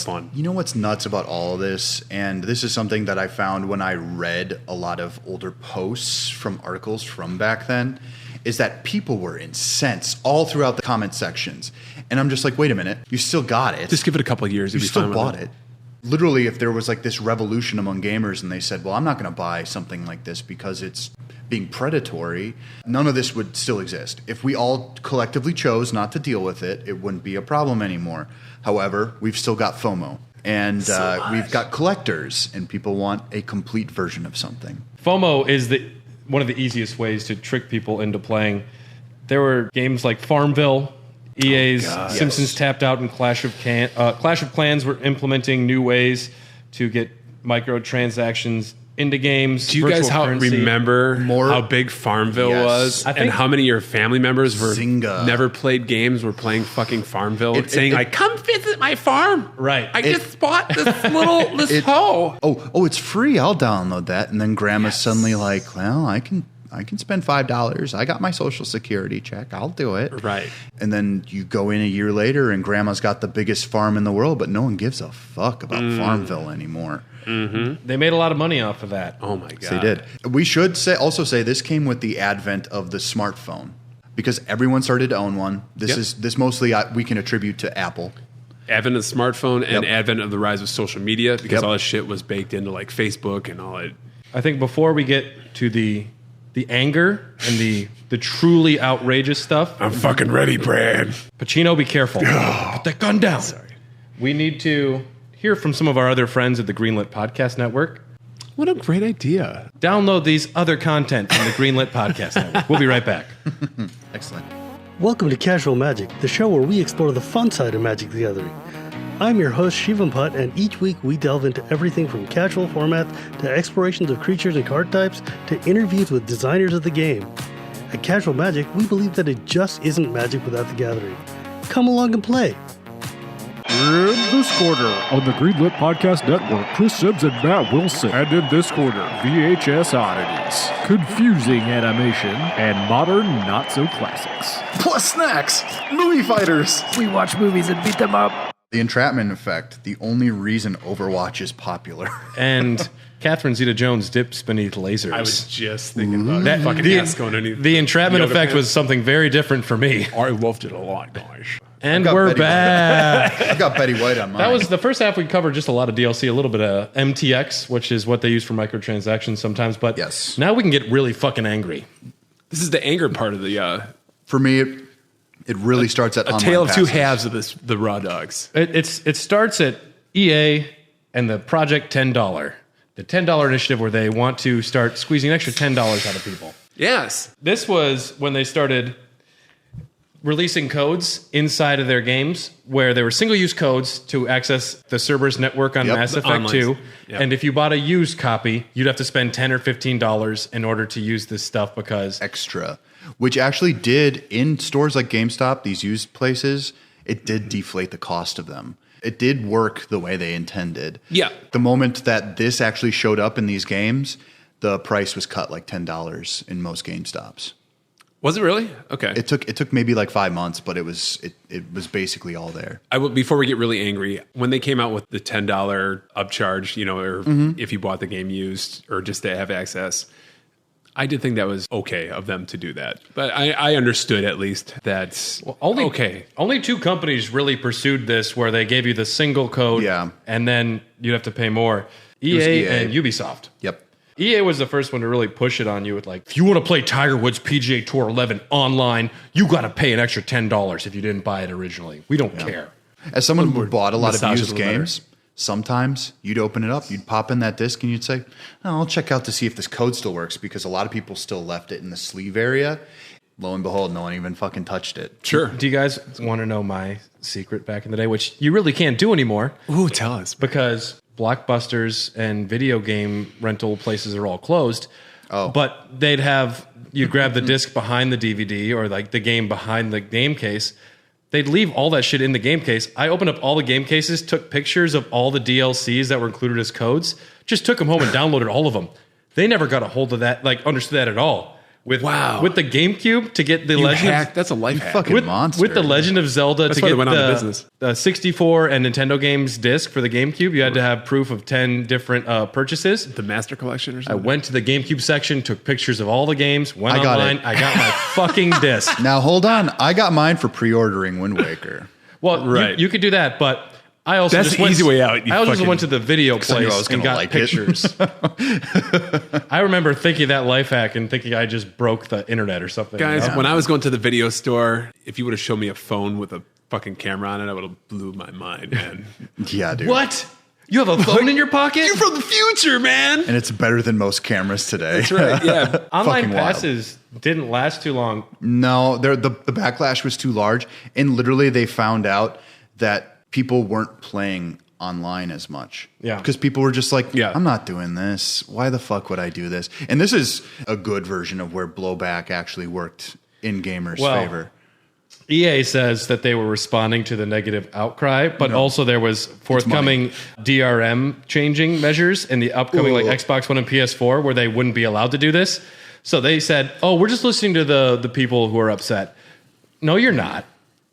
fun. You know what's nuts about all of this, and this is something that I found when I read a lot of older posts from articles from back then, is that people were incensed all throughout the comment sections. And I'm just like, wait a minute, you still got it. Just give it a couple of years. You still bought it. Literally, if there was like this revolution among gamers and they said, well, I'm not going to buy something like this because it's being predatory, none of this would still exist. If we all collectively chose not to deal with it, it wouldn't be a problem anymore. However, we've still got FOMO. And we've got collectors, and people want a complete version of something. FOMO is one of the easiest ways to trick people into playing. There were games like Farmville, EA's Simpsons Tapped Out, and Clash of Clans were implementing new ways to get microtransactions into games. Do you guys remember how big Farmville was? I think, and how many of your family members were Zynga. never played games, were playing fucking Farmville, saying like, come visit my farm. Right. I just bought this hoe. Oh, it's free. I'll download that. And then grandma's suddenly like, well, I can spend $5. I got my Social Security check. I'll do it. Right. And then you go in a year later and grandma's got the biggest farm in the world, but no one gives a fuck about Farmville anymore. Mm-hmm. They made a lot of money off of that. Oh my God. They did. We should also say this came with the advent of the smartphone because everyone started to own one. This mostly we can attribute to Apple. Advent of the smartphone and advent of the rise of social media because all this shit was baked into like Facebook and all it. I think before we get to the anger and the truly outrageous stuff, I'm fucking ready, Brad. Pacino, be careful. Put that gun down. Sorry. We need to hear from some of our other friends at the Greenlit Podcast Network. What a great idea. Download these other content from the Greenlit Podcast Network. We'll be right back. Excellent. Welcome to Casual Magic, the show where we explore the fun side of Magic the Gathering. I'm your host, Shivam Putt, and each week we delve into everything from casual formats to explorations of creatures and card types to interviews with designers of the game. At Casual Magic, we believe that it just isn't Magic without the Gathering. Come along and play. In this quarter on the Greenlit Podcast Network, Chris Sims and Matt Wilson. And in this quarter, VHS oddities, confusing animation, and modern not-so-classics. Plus snacks, movie fighters. We watch movies and beat them up. The entrapment effect, the only reason Overwatch is popular. And Catherine Zeta-Jones dips beneath lasers. I was just thinking about that fucking ass going underneath. The entrapment effect was something very different for me. I loved it a lot, guys. And we're back. I got Betty White on mine. That was the first half. We covered just a lot of DLC, a little bit of MTX, which is what they use for microtransactions sometimes. But now we can get really fucking angry. This is the anger part of the... For me, it really starts at a tale of two halves of the Raw Dogs. It starts at EA and the Project $10. The $10 initiative where they want to start squeezing an extra $10 out of people. Yes. This was when they started releasing codes inside of their games where they were single-use codes to access the Cerberus network on Mass Effect 2. Yep. And if you bought a used copy, you'd have to spend $10 or $15 in order to use this stuff because... Extra. Which actually did, in stores like GameStop, these used places, it did deflate the cost of them. It did work the way they intended. Yeah. The moment that this actually showed up in these games, the price was cut like $10 in most GameStops. Was it really? Okay. It took maybe like 5 months, but it was basically all there. Before we get really angry, when they came out with the $10 upcharge, or if you bought the game used or just to have access, I did think that was okay of them to do that. But I understood at least that's okay. Only two companies really pursued this where they gave you the single code and then you'd have to pay more. EA and Ubisoft. Yep. EA was the first one to really push it on you with like, if you want to play Tiger Woods PGA Tour 11 online, you got to pay an extra $10 if you didn't buy it originally. We don't care. As someone who bought a lot of used games, sometimes you'd open it up, you'd pop in that disc, and you'd say, oh, I'll check out to see if this code still works, because a lot of people still left it in the sleeve area. Lo and behold, no one even fucking touched it. Sure. Do you guys want to know my secret back in the day, which you really can't do anymore? Ooh, tell us. Because Blockbusters and video game rental places are all closed. but you'd grab the disc behind the DVD or like the game behind the game case. They'd leave all that shit in the game case. I opened up all the game cases, took pictures of all the DLCs that were included as codes, just took them home and downloaded all of them. They never got a hold of that, like understood that at all. With the GameCube to get the Legend. That's a life hack. Fucking monster. With the Legend of Zelda That's to why get they went out of business. the 64 and Nintendo games disc for the GameCube, you had to have proof of 10 different purchases. The Master Collection or I something? went to the GameCube section, took pictures of all the games, went online. I got my fucking disc. Now, hold on. I got mine for pre-ordering Wind Waker. Well, Right. you could do that, but I also That's just the went, easy way out, you I also just fucking- went to the video I knew I place was and gonna got like it. pictures. I remember thinking that life hack and thinking I just broke the internet or something. Guys, you know? when I was going to the video store, if you would have shown me a phone with a fucking camera on it, I would have blew my mind, man. Yeah, dude. What? You have a phone in your pocket? You're from the future, man. And it's better than most cameras today. That's right. Yeah. Online Fucking wild. passes didn't last too long. No, the backlash was too large. And literally they found out that people weren't playing online as much. Yeah. Because people were just like, Yeah. I'm not doing this. Why the fuck would I do this? And this is a good version of where blowback actually worked in gamers' favor. EA says that they were responding to the negative outcry, but also there was forthcoming DRM changing measures in the upcoming like Xbox One and PS4 where they wouldn't be allowed to do this. So they said, "Oh, we're just listening to the people who are upset." No, you're not.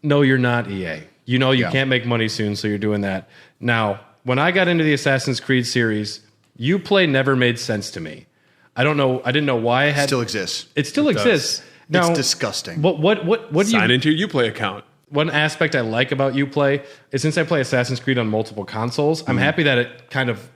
No, you're not, EA. You know you can't make money soon, so you're doing that. Now, when I got into the Assassin's Creed series, Uplay never made sense to me. I don't know. I didn't know why I had. Still exists. It still exists. Now, It's disgusting. What do Sign you? into your Uplay account. One aspect I like about Uplay is since I play Assassin's Creed on multiple consoles, I'm happy that it kind of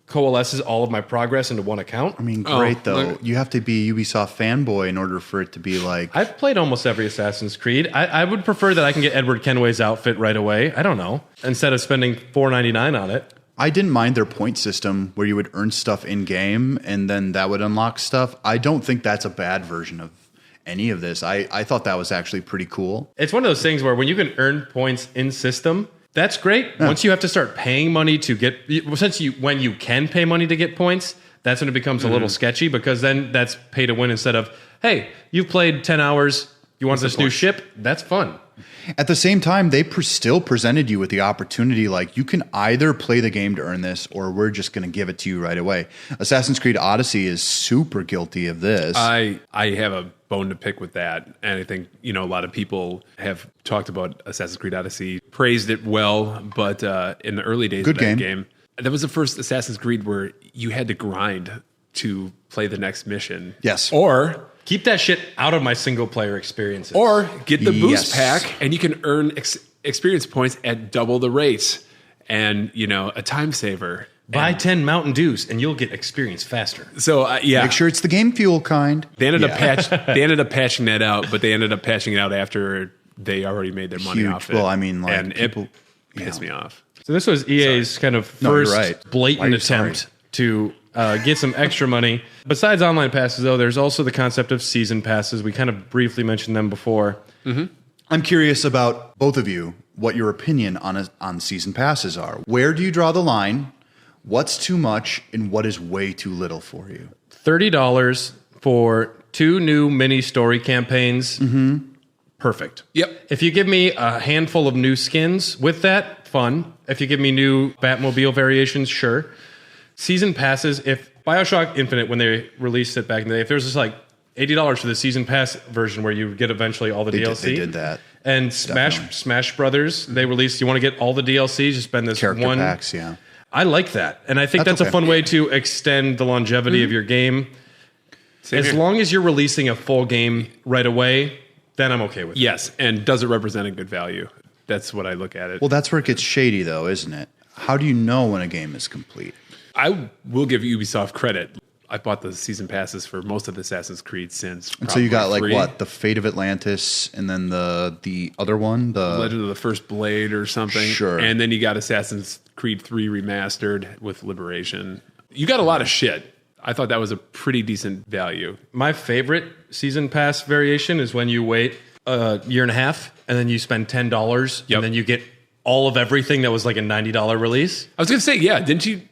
coalesces all of my progress into one account. I mean, great though. look. You have to be Ubisoft fanboy in order for it to be like. I've played almost every Assassin's Creed. I would prefer that I can get Edward Kenway's outfit right away. I don't know. Instead of spending $4.99 on it. I didn't mind their point system where you would earn stuff in game and then that would unlock stuff. I don't think that's a bad version of any of this. I thought that was actually pretty cool. It's one of those things where when you can earn points in system, that's great. Yeah. Once you have to start paying money to get, when you can pay money to get points, that's when it becomes a little sketchy because then that's pay to win instead of, hey, you've played 10 hours, you want this new ship? That's fun. At the same time, they still presented you with the opportunity, like you can either play the game to earn this or we're just going to give it to you right away. Assassin's Creed Odyssey is super guilty of this. I have a bone to pick with that. And I think, a lot of people have talked about Assassin's Creed Odyssey, praised it well, but in the early days of that game, that was the first Assassin's Creed where you had to grind to play the next mission. Yes. Or keep that shit out of my single player experiences. Or get the boost pack and you can earn experience points at double the rate and, a time saver. Buy 10 Mountain Dews and you'll get experience faster. So, Make sure it's the game fuel kind. They ended up patching that out, but they ended up patching it out after they already made their money off it. Well, I mean, like, and people pissed me off. So this was EA's kind of first blatant attempt to get some extra money. Besides online passes, though, there's also the concept of season passes. We kind of briefly mentioned them before. Mm-hmm. I'm curious about both of you, what your opinion on season passes are. Where do you draw the line? What's too much and what is way too little for you? $30 for 2 new mini story campaigns. Mm-hmm. Perfect. Yep. If you give me a handful of new skins with that, fun. If you give me new Batmobile variations, sure. Season passes, if BioShock Infinite, when they released it back in the day, if there's just like $80 for the season pass version where you get eventually all the DLC. They did that. And Smash Brothers, they released, you want to get all the DLCs, you spend this character one packs, yeah. I like that. And I think that's a fun way to extend the longevity of your game. As long as you're releasing a full game right away, then I'm okay with it. Yes, and does it represent a good value? That's what I look at it. Well, that's where it gets shady, though, isn't it? How do you know when a game is complete? I will give Ubisoft credit. I bought the season passes for most of the Assassin's Creed since. And so you got like what? The Fate of Atlantis and then the other one? The Legend of the First Blade or something. Sure. And then you got Assassin's Creed 3 remastered with Liberation. You got a lot of shit. I thought that was a pretty decent value. My favorite season pass variation is when you wait a year and a half and then you spend $10 and then you get all of everything that was like a $90 release. I was going to say, yeah, didn't you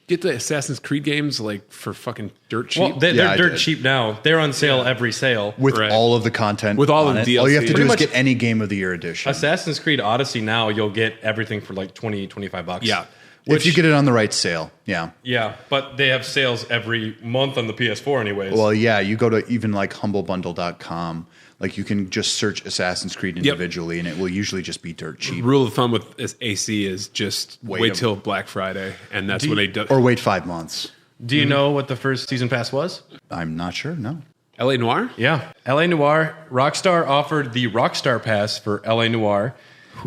get the Assassin's Creed games like for fucking dirt cheap? Well, they're dirt cheap now. They're on sale every sale. With all of the content. With all on of it. the DLC. All you have to do Pretty is much get any Game of the Year edition. Assassin's Creed Odyssey now, you'll get everything for like $20-$25. Yeah. If you get it on the right sale, yeah. Yeah, but they have sales every month on the PS4 anyways. Well, yeah, you go to even like humblebundle.com. Like you can just search Assassin's Creed individually, and it will usually just be dirt cheap. Rule of thumb with AC is just wait till Black Friday, and that's when they do. Or wait 5 months. Do you know what the first season pass was? I'm not sure, no. LA Noire? Yeah. LA Noire. Rockstar offered the Rockstar Pass for LA Noire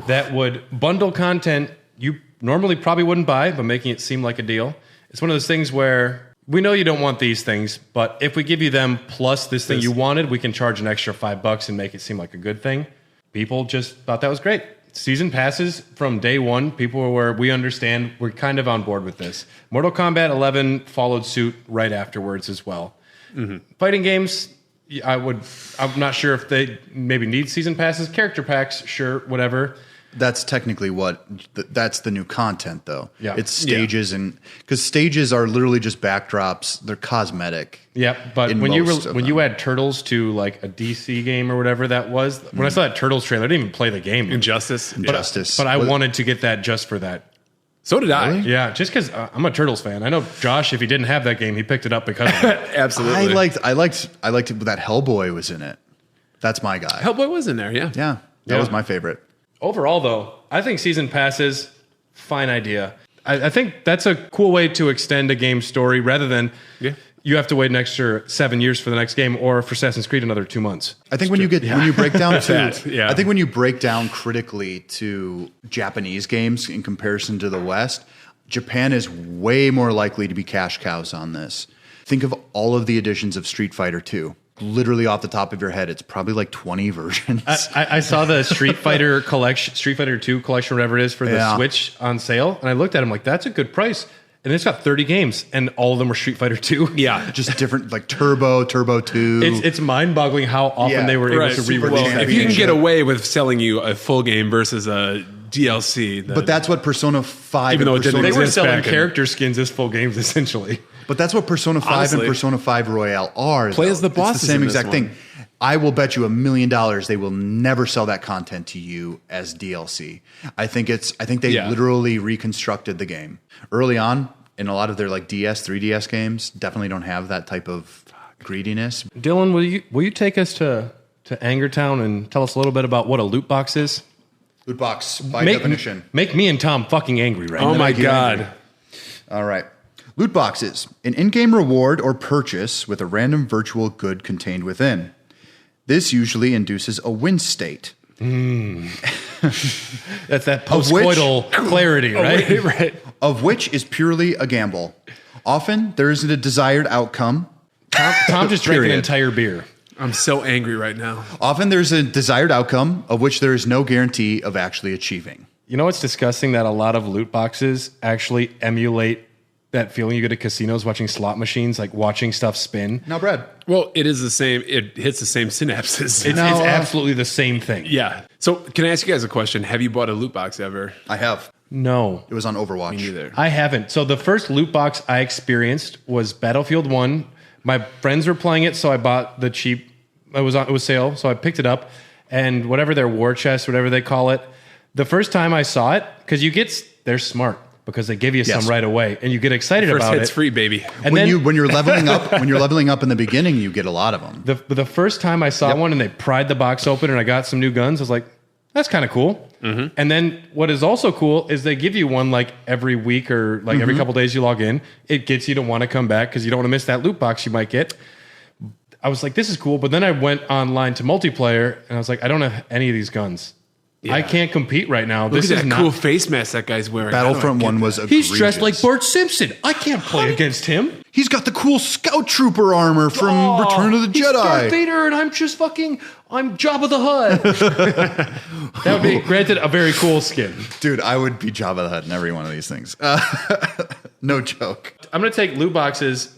that would bundle content you normally probably wouldn't buy, but making it seem like a deal. It's one of those things where we know you don't want these things, but if we give you them plus this thing you wanted, we can charge an extra $5 and make it seem like a good thing. People just thought that was great. Season passes from day one, people were, we understand, we're kind of on board with this. Mortal Kombat 11 followed suit right afterwards as well. Mm-hmm. Fighting games, I'm not sure if they maybe need season passes. Character packs, sure, whatever. That's technically that's the new content, though. Yeah. It's stages, and because stages are literally just backdrops, they're cosmetic. Yeah, but when you add turtles to like a DC game or whatever that was, when I saw that Turtles trailer, I didn't even play the game. Injustice. But I wanted to get that just for that. So did I. Yeah, just because I'm a Turtles fan. I know Josh, if he didn't have that game, he picked it up because of it. Absolutely. I liked it, but that Hellboy was in it. That's my guy. Hellboy was in there, yeah. Yeah, that was my favorite. Overall, though, I think season passes, fine idea. I think that's a cool way to extend a game story rather than you have to wait an extra 7 years for the next game, or for Assassin's Creed another 2 months. I think when you break down I think when you break down critically to Japanese games in comparison to the West, Japan is way more likely to be cash cows on this. Think of all of the editions of Street Fighter 2. Literally off the top of your head, it's probably like 20 versions. I saw the Street Fighter collection, Street Fighter 2 collection, whatever it is, for the Switch on sale, and I looked at them like, that's a good price. And it's got 30 games, and all of them were Street Fighter 2. Yeah, just different, like Turbo 2. It's mind-boggling how often they were able to re-release that. If you can get away with selling you a full game versus a DLC, but that's what Persona 5. Even though they were selling character skins as full games, essentially. But that's what Persona 5 and Persona 5 Royale are. Play as the bosses. It's the same exact thing. I will bet you $1 million they will never sell that content to you as DLC. I think they literally reconstructed the game early on in a lot of their like DS, 3DS games. Definitely don't have that type of greediness. Dylan, will you take us to Angertown and tell us a little bit about what a loot box is? Loot box by definition. Make me and Tom fucking angry right now. Oh my god! All right. Loot boxes, an in-game reward or purchase with a random virtual good contained within. This usually induces a win state. That's that post-coital clarity, right? Right. Of which is purely a gamble. Often, there isn't a desired outcome. Tom just drank an entire beer. I'm so angry right now. Often, there's a desired outcome of which there is no guarantee of actually achieving. You know what's disgusting? That a lot of loot boxes actually emulate that feeling you get at casinos watching slot machines, like watching stuff spin. Now, Brad. Well, it is the same. It hits the same synapses. It's absolutely the same thing. Yeah. So can I ask you guys a question? Have you bought a loot box ever? I have. No. It was on Overwatch. Me neither. I haven't. So the first loot box I experienced was Battlefield 1. My friends were playing it, so I bought the cheap. It was sale, so I picked it up. And whatever their war chest, whatever they call it, the first time I saw it, because they're smart. Because they give you some right away, and you get excited about it. First hit's free, baby. And when you're leveling up, in the beginning, you get a lot of them. The first time I saw one, and they pried the box open, and I got some new guns, I was like, "That's kind of cool." Mm-hmm. And then what is also cool is they give you one like every week or like every couple days you log in. It gets you to want to come back because you don't want to miss that loot box you might get. I was like, "This is cool," but then I went online to multiplayer, and I was like, "I don't have any of these guns." Yeah. I can't compete right now. Look at that cool face mask that guy's wearing. Battlefront 1 was egregious. He's dressed like Bart Simpson. I can't play against him. He's got the cool Scout Trooper armor from Return of the Jedi. He's Darth Vader, and I'm Jabba the Hutt. That would be, granted, a very cool skin. Dude, I would be Jabba the Hutt in every one of these things. No joke. I'm going to take loot boxes.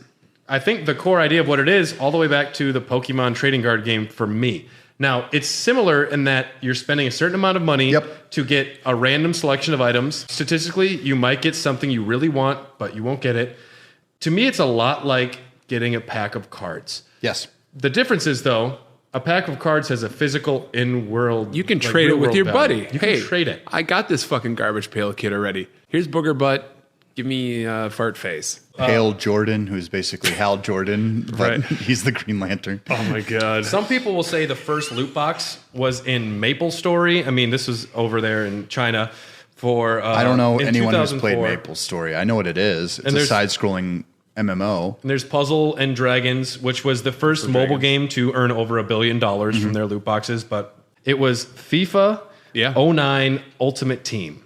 I think the core idea of what it is all the way back to the Pokemon trading card game for me. Now, it's similar in that you're spending a certain amount of money to get a random selection of items. Statistically, you might get something you really want, but you won't get it. To me, it's a lot like getting a pack of cards. Yes. The difference is, though, a pack of cards has a physical in-world. You can trade it with your buddy. You can trade it. I got this fucking garbage pail kit already. Here's Booger Butt. Give me fart face. Hale Jordan, who's basically Hal Jordan, but he's the Green Lantern. Oh my god. Some people will say the first loot box was in MapleStory. I mean, this was over there in China for I don't know anyone who's 2004. played MapleStory. I know what it is. It's a side-scrolling MMO. And there's Puzzle and Dragons, which was the first mobile game to earn over $1 billion from their loot boxes, but it was FIFA 09 Ultimate Team.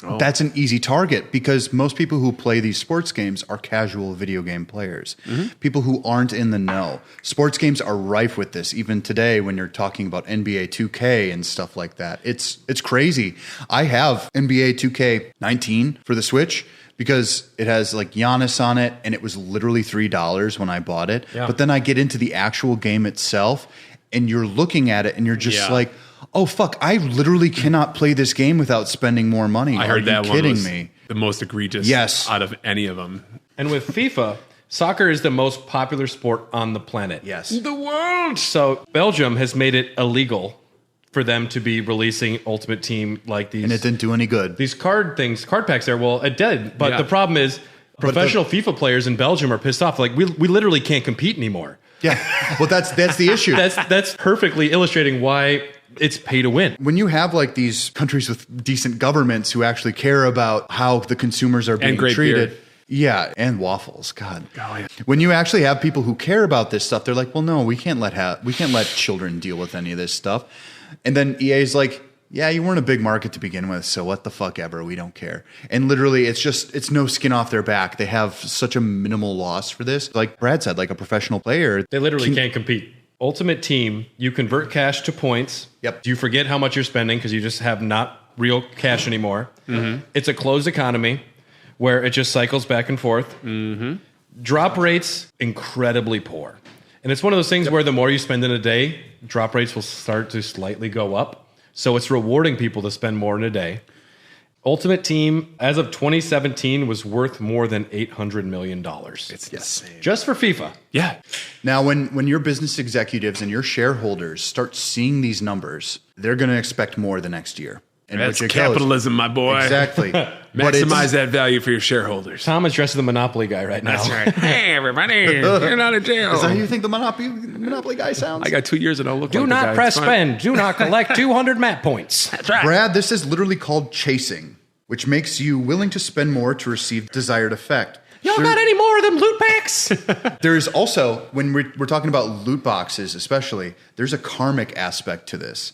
Oh. That's an easy target because most people who play these sports games are casual video game players. People who aren't in the know. Sports games are rife with this. Even today when you're talking about NBA 2K and stuff like that. It's crazy. I have NBA 2K19 for the Switch because it has like Giannis on it and it was literally $3 when I bought it. Yeah. But then I get into the actual game itself and you're looking at it and you're just like, oh, fuck, I literally cannot play this game without spending more money. I heard that kidding one was me? The most egregious out of any of them. And with FIFA, soccer is the most popular sport on the planet. Yes. The world! So Belgium has made it illegal for them to be releasing Ultimate Team like these. And it didn't do any good. These card packs there. Well, it did. But the problem is professional FIFA players in Belgium are pissed off. Like, we literally can't compete anymore. Yeah. Well, that's the issue. That's perfectly illustrating why it's pay to win. When you have like these countries with decent governments who actually care about how the consumers are being treated. Beer. Yeah, and waffles. God. Oh, yeah. When you actually have people who care about this stuff, they're like, well, no, we can't let children deal with any of this stuff. And then EA's like, yeah, you weren't a big market to begin with, so what the fuck ever, we don't care. And literally, it's no skin off their back. They have such a minimal loss for this. Like Brad said, like a professional player. They literally can't compete. Ultimate Team, you convert cash to points. Yep. You forget how much you're spending because you just have not real cash anymore. It's a closed economy where it just cycles back and forth. Drop rates, incredibly poor. And it's one of those things where the more you spend in a day, drop rates will start to slightly go up. So it's rewarding people to spend more in a day. Ultimate Team, as of 2017, was worth more than $800 million. It's insane. Just for FIFA. Yeah. Now, when your business executives and your shareholders start seeing these numbers, they're going to expect more the next year. And that's capitalism, my boy. Exactly. Maximize that value for your shareholders. Tom is dressed as the Monopoly guy right now. That's right. Hey, everybody, you're out of jail. Is that how you think the Monopoly guy sounds? I got 2 years and I'll look Do like not the guy. press spend. Do not collect 200 map points. That's right. Brad, this is literally called chasing, which makes you willing to spend more to receive desired effect. Y'all got any more of them loot packs? There is also, when we're talking about loot boxes especially, there's a karmic aspect to this,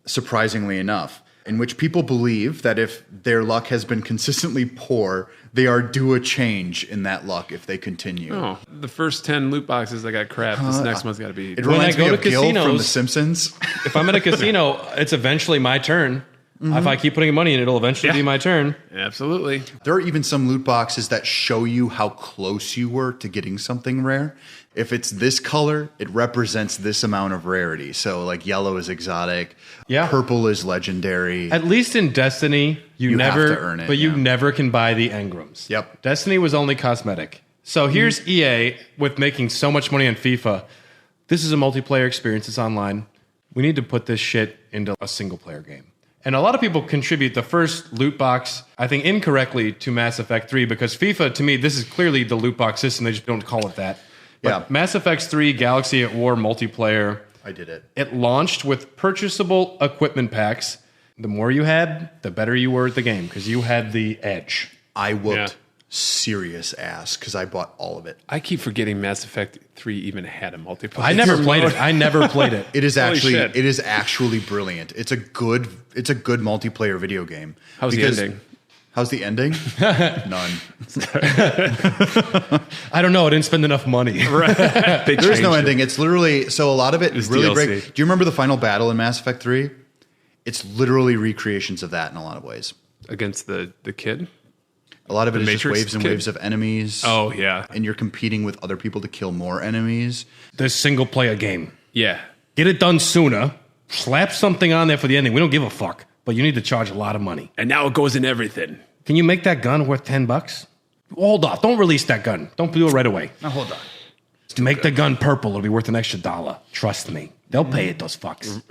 surprisingly enough, in which people believe that if their luck has been consistently poor, they are due a change in that luck if they continue. Oh, the first 10 loot boxes I got crap. This next one's got to be... It reminds me of Gil from The Simpsons. If I'm at a casino, it's eventually my turn. If I keep putting money in, it'll eventually be my turn. Absolutely. There are even some loot boxes that show you how close you were to getting something rare. If it's this color, it represents this amount of rarity. So like yellow is exotic. Yeah. Purple is legendary. At least in Destiny, you never have to earn it, but you never can buy the engrams. Yep. Destiny was only cosmetic. So here's EA with making so much money on FIFA. This is a multiplayer experience. It's online. We need to put this shit into a single player game. And a lot of people contribute the first loot box, I think incorrectly, to Mass Effect 3 because FIFA, to me, this is clearly the loot box system. They just don't call it that. But Mass Effect 3 Galaxy at War multiplayer. I did it. It launched with purchasable equipment packs. The more you had, the better you were at the game because you had the edge. I whooped serious ass because I bought all of it. I keep forgetting Mass Effect 3 even had a multiplayer. I never played it. I never played it. It is actually brilliant. It's a good multiplayer video game. How's the ending? How's the ending? None. I don't know. I didn't spend enough money. There's no ending. It's literally, so a lot of it really breaks. Do you remember the final battle in Mass Effect 3? It's literally recreations of that in a lot of ways. Against the kid? A lot of it is just Matrix waves and kid? waves of enemies. Oh, yeah. And you're competing with other people to kill more enemies. This single player game. Yeah. Get it done sooner. Slap something on there for the ending. We don't give a fuck, but you need to charge a lot of money. And now it goes in everything. Can you make that gun worth $10? Hold off. Don't release that gun. Don't do it right away. Now hold on. To make the gun purple, it'll be worth an extra $1. Trust me. They'll pay it, those fucks.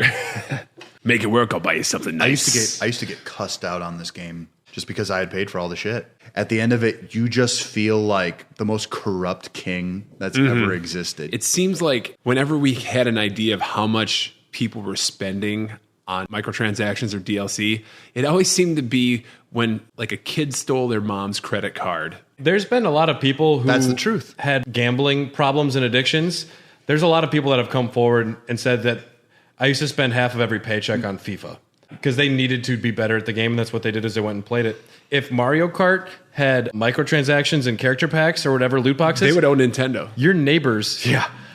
Make it work, I'll buy you something nice. I used to get cussed out on this game just because I had paid for all the shit. At the end of it, you just feel like the most corrupt king that's ever existed. It seems like whenever we had an idea of how much people were spending on microtransactions or DLC, it always seemed to be when like a kid stole their mom's credit card. There's been a lot of people who That's the truth. Had gambling problems and addictions. There's a lot of people that have come forward and said that I used to spend half of every paycheck on FIFA because they needed to be better at the game, and that's what they did is they went and played it. If Mario Kart had microtransactions and character packs or whatever loot boxes, they would own Nintendo. Your neighbors,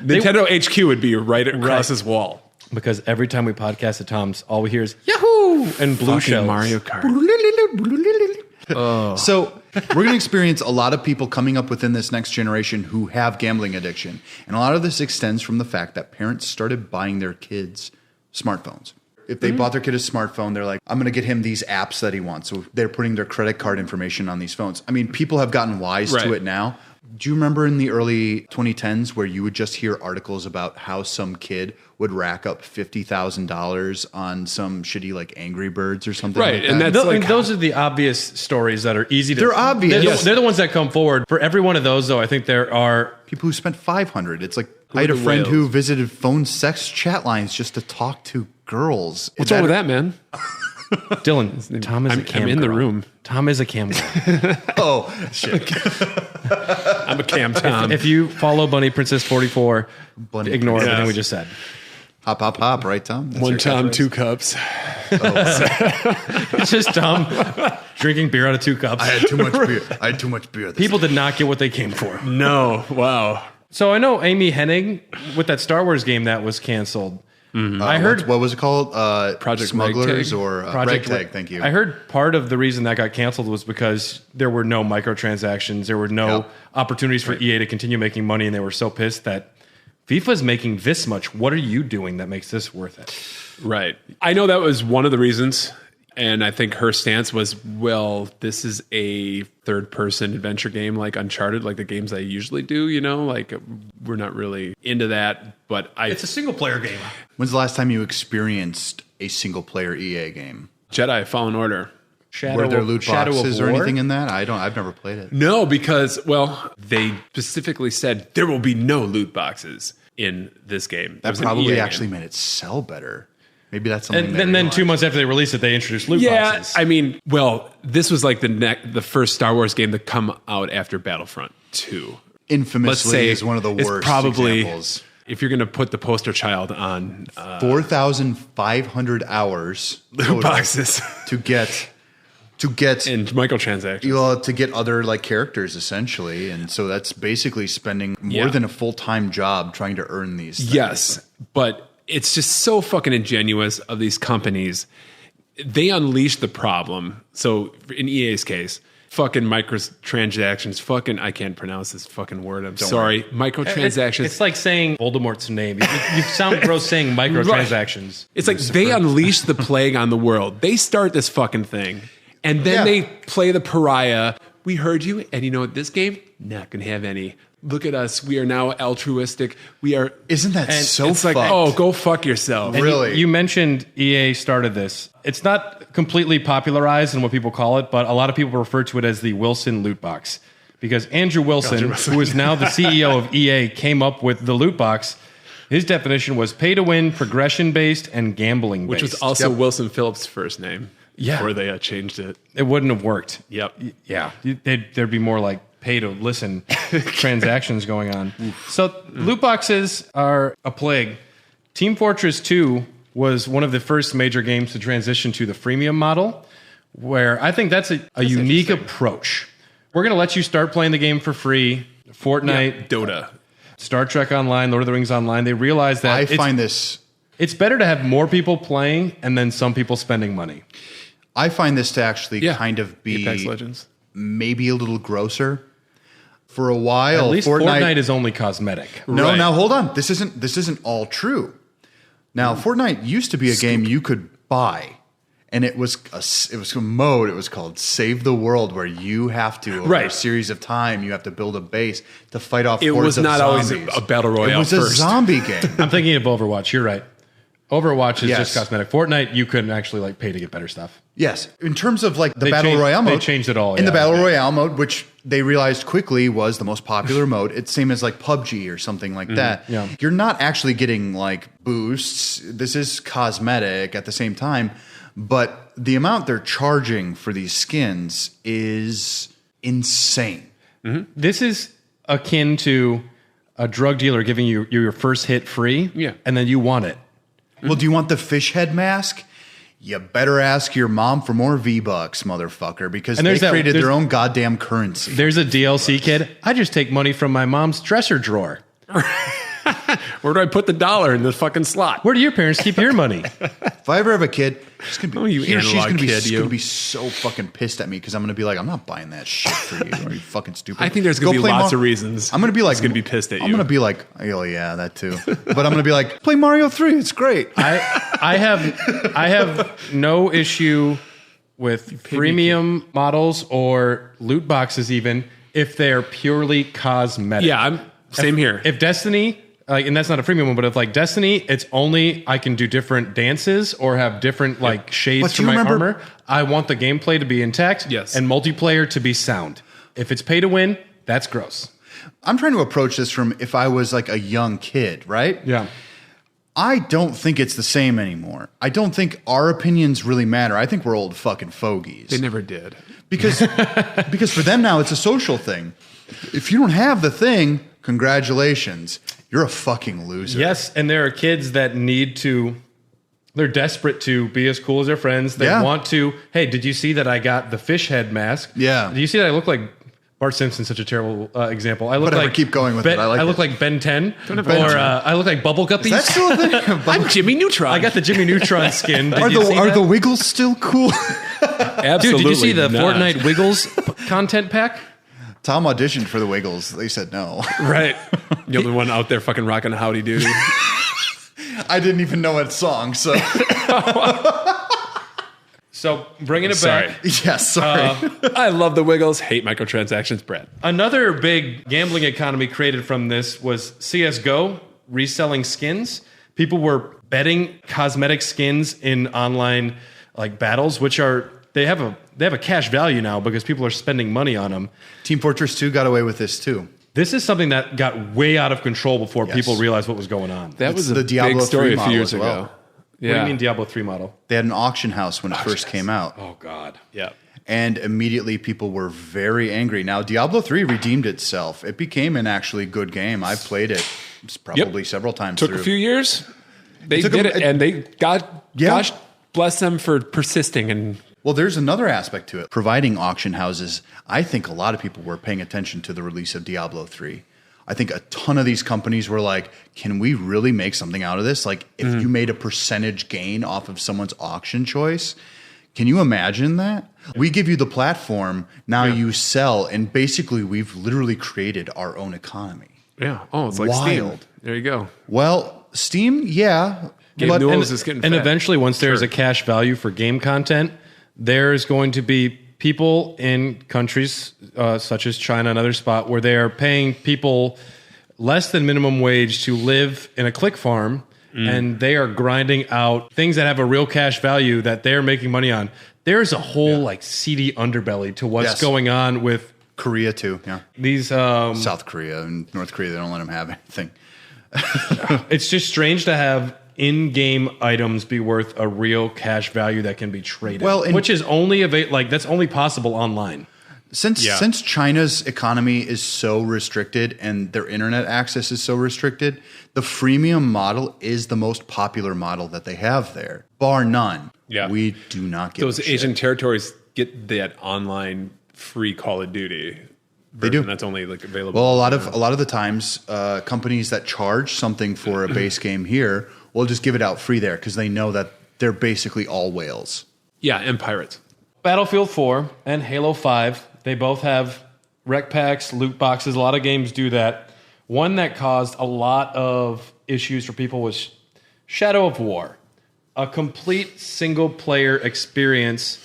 Nintendo HQ would be right across his wall. Because every time we podcast at Tom's, all we hear is Yahoo and blue shells. Mario Kart. So we're going to experience a lot of people coming up within this next generation who have gambling addiction. And a lot of this extends from the fact that parents started buying their kids smartphones. If they bought their kid a smartphone, they're like, I'm going to get him these apps that he wants. So they're putting their credit card information on these phones. I mean, people have gotten wise to it now. Do you remember in the early 2010s where you would just hear articles about how some kid would rack up $50,000 on some shitty like Angry Birds or something like that? And that's those are the obvious stories that are easy to... They're obvious. They're the ones that come forward. For every one of those, though, I think there are... People who spent $500. It's like, I had a friend who visited phone sex chat lines just to talk to girls. What's wrong with that, man? Dylan, Tom is a cam I'm in the girl. room. Tom is a cam girl. Oh, shit. I'm a cam Tom. If you follow Bunny Princess 44, Bunny ignore Princess. everything we just said. Hop, hop, hop, right, Tom? That's One your Tom, catchphrase? 2 cups. It's just Tom drinking beer out of 2 cups. I had too much beer. This People did not get what they came for. No. Wow. So I know Amy Hennig with that Star Wars game that was canceled. I heard what was it called? Project Smugglers Ragtag? or Project Ragtag? Thank you. I heard part of the reason that got canceled was because there were no microtransactions. There were no opportunities for EA to continue making money, and they were so pissed that FIFA's making this much. What are you doing that makes this worth it? Right. I know that was one of the reasons. And I think her stance was, well, this is a third-person adventure game like Uncharted, like the games I usually do, you know? Like, we're not really into that, but It's a single-player game. When's the last time you experienced a single-player EA game? Jedi Fallen Order. Were there loot boxes or anything in that? I've never played it. No, because, well, they specifically said there will be no loot boxes in this game. That probably actually made it sell better. Maybe that's something. And then 2 months after they released it, they introduced loot boxes. I mean, well, this was like the first Star Wars game to come out after Battlefront 2. Infamously is one of the worst examples. If you're going to put the poster child on 4,500 hours loot boxes to get in microtransactions, to get other like characters essentially, and so that's basically spending more than a full-time job trying to earn these things. Yes, but it's just so fucking ingenuous of these companies. They unleash the problem. So in EA's case, fucking microtransactions, I can't pronounce this fucking word. I'm sorry. Microtransactions. It's like saying Voldemort's name. You sound gross saying microtransactions. Right. It's like they unleash the plague on the world. They start this fucking thing. And then they play the pariah. We heard you. And you know what? This game, not going to have any. Look at us. We are now altruistic. We are. Isn't that so it's fucked? like, oh, go fuck yourself. And really? You mentioned EA started this. It's not completely popularized in what people call it, but a lot of people refer to it as the Wilson loot box. Because Andrew Wilson, who is now the CEO of EA, came up with the loot box. His definition was pay to win, progression-based, and gambling-based. Which was also Wilson Phillips' first name. Yeah. Before they changed it. It wouldn't have worked. Yep. Yeah. There'd be more like pay to listen transactions going on. So loot boxes are a plague. Team Fortress 2 was one of the first major games to transition to the freemium model, where I think that's a unique approach. We're going to let you start playing the game for free. Fortnite, Dota, Star Trek Online, Lord of the Rings Online. They realize that it's better to have more people playing and then some people spending money. I find this to actually kind of be Apex Legends. Maybe a little grosser. For a while, at least Fortnite is only cosmetic. No, now hold on. This isn't all true. Now, Fortnite used to be a game you could buy. And it was a mode. It was called Save the World, where you have to, over a series of time, you have to build a base to fight off hordes of zombies. It was not always a battle royale. It was a zombie game. I'm thinking of Overwatch. You're right. Overwatch is just cosmetic. Fortnite, you couldn't actually like pay to get better stuff. Yes. In terms of like the battle royale mode. They changed it all. In the battle royale mode, which they realized quickly was the most popular mode. It's same as like PUBG or something like that. Yeah. You're not actually getting like boosts. This is cosmetic at the same time. But the amount they're charging for these skins is insane. Mm-hmm. This is akin to a drug dealer giving you your first hit free, and then you want it. Well, do you want the fish head mask? You better ask your mom for more V-Bucks, motherfucker, because they created their own goddamn currency. There's a DLC kid. I just take money from my mom's dresser drawer. Where do I put the dollar in the fucking slot? Where do your parents keep your money? If I ever have a kid, she's gonna be, she's gonna be so fucking pissed at me because I'm gonna be like, I'm not buying that shit for you. Are you fucking stupid? I think there's gonna be lots of reasons. I'm gonna be like, gonna be pissed at you. I'm gonna be like, oh yeah, that too. But I'm gonna be like, play Mario 3. It's great. I have no issue with premium models or loot boxes, even if they're purely cosmetic. Yeah, same here. If Destiny. And that's not a freemium one, but if like Destiny, it's only I can do different dances or have different like shades for my armor. I want the gameplay to be intact and multiplayer to be sound. If it's pay to win, that's gross. I'm trying to approach this from if I was like a young kid, right? Yeah. I don't think it's the same anymore. I don't think our opinions really matter. I think we're old fucking fogies. They never did. Because for them now, it's a social thing. If you don't have the thing, congratulations. You're a fucking loser. Yes, and there are kids that they're desperate to be as cool as their friends. They want to, hey, did you see that I got the fish head mask? Yeah. Did you see that I look like Bart Simpson's such a terrible example. I look like keep going with it. I look like Ben 10, or I look like Bubble Guppies. That's still a thing. I'm Jimmy Neutron. I got the Jimmy Neutron skin. Are the Wiggles still cool? Absolutely. Dude, did you see the not. Fortnite Wiggles content pack? Tom auditioned for the Wiggles. They said no. Right. You're the one out there fucking rocking Howdy Doody. I didn't even know that song, so. So, bringing it back. Yes, sorry. I love the Wiggles. Hate microtransactions, Brad. Another big gambling economy created from this was CSGO reselling skins. People were betting cosmetic skins in online like battles, which are they have a cash value now because people are spending money on them. Team Fortress 2 got away with this too. This is something that got way out of control before people realized what was going on. That was the Diablo big story 3 a few years ago. Yeah. What do you mean Diablo 3 model? They had an auction house when it first came out. Oh, God. Yeah. And immediately people were very angry. Now, Diablo 3 redeemed itself. It became an actually good game. I played it probably several times Took a few years. They did it, and they got, gosh bless them for persisting. And well, there's another aspect to it. Providing auction houses, I think a lot of people were paying attention to the release of Diablo 3. I think a ton of these companies were like, can we really make something out of this? Like, if you made a percentage gain off of someone's auction choice, can you imagine that? We give you the platform, now you sell, and basically we've literally created our own economy. Yeah. Oh, it's like wild. Steam. There you go. Well, Steam, yeah. But, and eventually, once there's a cash value for game content, there's going to be people in countries such as China and other spot where they are paying people less than minimum wage to live in a click farm, and they are grinding out things that have a real cash value that they're making money on. There's a whole like seedy underbelly to what's going on with Korea too. Yeah, these South Korea and North Korea, they don't let them have anything. It's just strange to have in-game items be worth a real cash value that can be traded. Well, which is only that's only possible online. Since China's economy is so restricted and their internet access is so restricted, the freemium model is the most popular model that they have there, bar none. Yeah, we do not get those Asian territories get that online free Call of Duty. They do. That's only like available. Well, a lot of the times, companies that charge something for a base game here will just give it out free there because they know that they're basically all whales. Yeah, and pirates. Battlefield 4 and Halo 5, they both have rec packs, loot boxes. A lot of games do that. One that caused a lot of issues for people was Shadow of War. A complete single-player experience.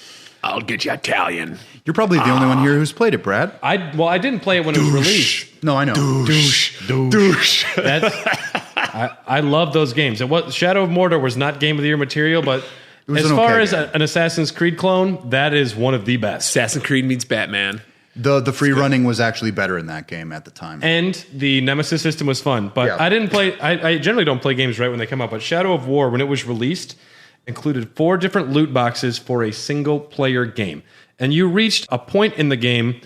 I'll get you Italian. You're probably the only one here who's played it, Brad. I didn't play it when it was released. No, I know. Douche. I love those games. Shadow of Mordor was not Game of the Year material, but as far as an Assassin's Creed clone, that is one of the best. Assassin's Creed meets Batman. The free running was actually better in that game at the time. And the Nemesis system was fun. But I didn't play... I generally don't play games right when they come out, but Shadow of War, when it was released, included 4 different loot boxes for a single-player game. And you reached a point in the game,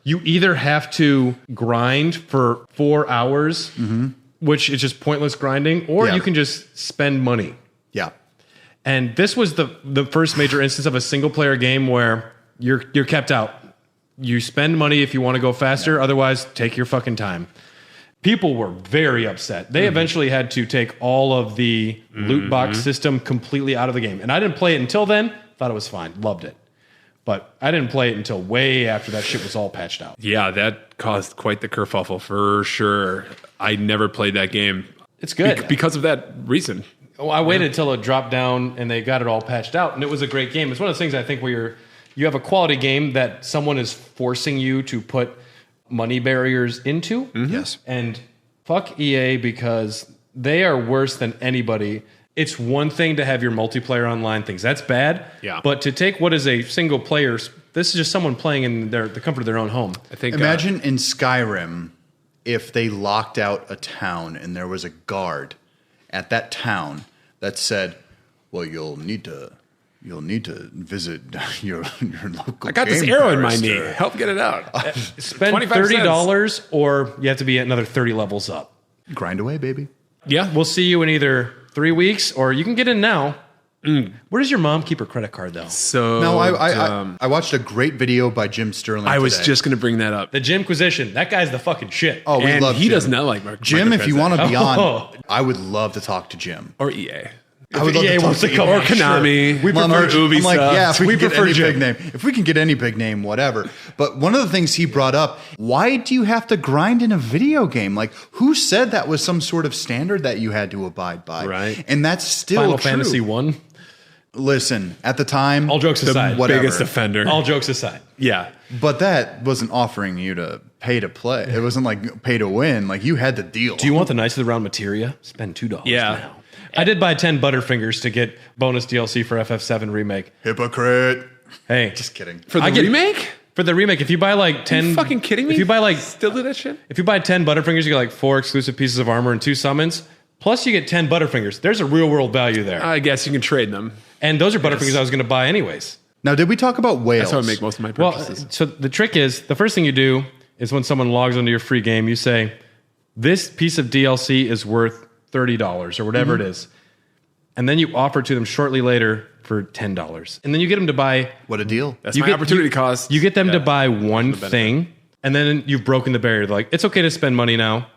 you either have to grind for 4 hours, which is just pointless grinding, or you can just spend money. Yeah. And this was the first major instance of a single-player game where you're kept out. You spend money if you want to go faster, otherwise take your fucking time. People were very upset. They eventually had to take all of the loot box system completely out of the game. And I didn't play it until then. Thought it was fine. Loved it. But I didn't play it until way after that shit was all patched out. Yeah, that caused quite the kerfuffle for sure. I never played that game. It's good. Because of that reason. Well, I waited until it dropped down and they got it all patched out. And it was a great game. It's one of those things I think where you have a quality game that someone is forcing you to put money barriers into. Yes. And fuck EA because they are worse than anybody. It's one thing to have your multiplayer online things. That's bad. Yeah. But to take what is a single player, this is just someone playing in the comfort of their own home. I think. Imagine in Skyrim if they locked out a town and there was a guard at that town that said, "Well, you'll need to visit your local." I got this arrow in my knee. Help get it out. Spend $30 or you have to be at another 30 levels up. Grind away, baby. Yeah. We'll see you in either 3 weeks or you can get in now. Where does your mom keep her credit card, though? So No, I watched a great video by Jim Sterling. I was today. just going to bring that up. The Jimquisition. That guy's the fucking shit. Oh, we And love he Jim. does not like Jim, if you want to be on, Oh. I would love to talk to Jim. Or EA. I would love EA to talk wants to to come you. Or Konami. We prefer Ubisoft. I'm like, yeah, if we can get prefer any Jim. big name. If we can get any big name, whatever. But one of the things he brought up, why do you have to grind in a video game? Like, who said that was some sort of standard that you had to abide by? Right. And that's still Final true. Fantasy 1. Listen, at the time, All jokes aside. whatever. Biggest offender. All jokes aside. Yeah. But that wasn't offering you to pay to play. It wasn't like pay to win. Like, you had the deal. Do you want the Knights of the Round materia? Spend $2 Yeah. now. I did buy 10 Butterfingers to get bonus DLC for FF7 Remake. Hypocrite. Hey. Just kidding. For the I get- remake? For the remake, if you buy like 10... Are you fucking kidding me? If you buy like... Still do that shit? If you buy 10 Butterfingers, you get like 4 exclusive pieces of armor and 2 summons. Plus you get 10 Butterfingers. There's a real world value there. I guess you can trade them. And those are Butterfingers I was going to buy anyways. Now, did we talk about whales? That's how I make most of my Well, purchases. so the trick is, the first thing you do is when someone logs into your free game, you say, this piece of DLC is worth $30 or whatever it is. And then you offer to them shortly later for $10. And then you get them to buy... What a deal. That's my opportunity cost. You get them to buy one thing, and then you've broken the barrier. They're like, it's okay to spend money now.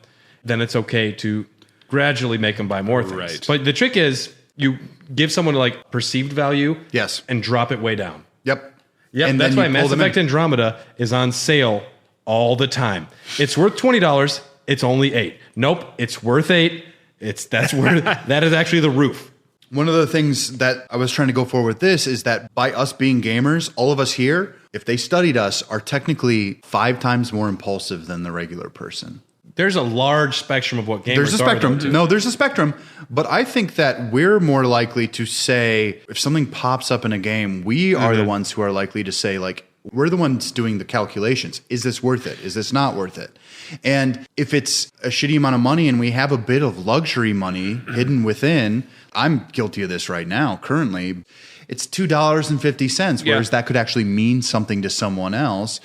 Then it's okay to gradually make them buy more things. Right. But the trick is, you give someone like perceived value Yes. and drop it way down. Yep. Yep, And that's then why you Mass pull them Effect in. Andromeda is on sale all the time. It's worth $20. It's only $8. Nope, it's worth $8. That's where that is actually the roof. One of the things that I was trying to go for with this is that by us being gamers, all of us here, if they studied us, are technically 5 times more impulsive than the regular person. There's a large spectrum of what gamers There's a are, spectrum. though, too. No, there's a spectrum. But I think that we're more likely to say, if something pops up in a game, we are the ones who are likely to say, like, we're the ones doing the calculations. Is this worth it? Is this not worth it? And if it's a shitty amount of money and we have a bit of luxury money hidden within, I'm guilty of this right now. Currently, it's $2.50, whereas that could actually mean something to someone else.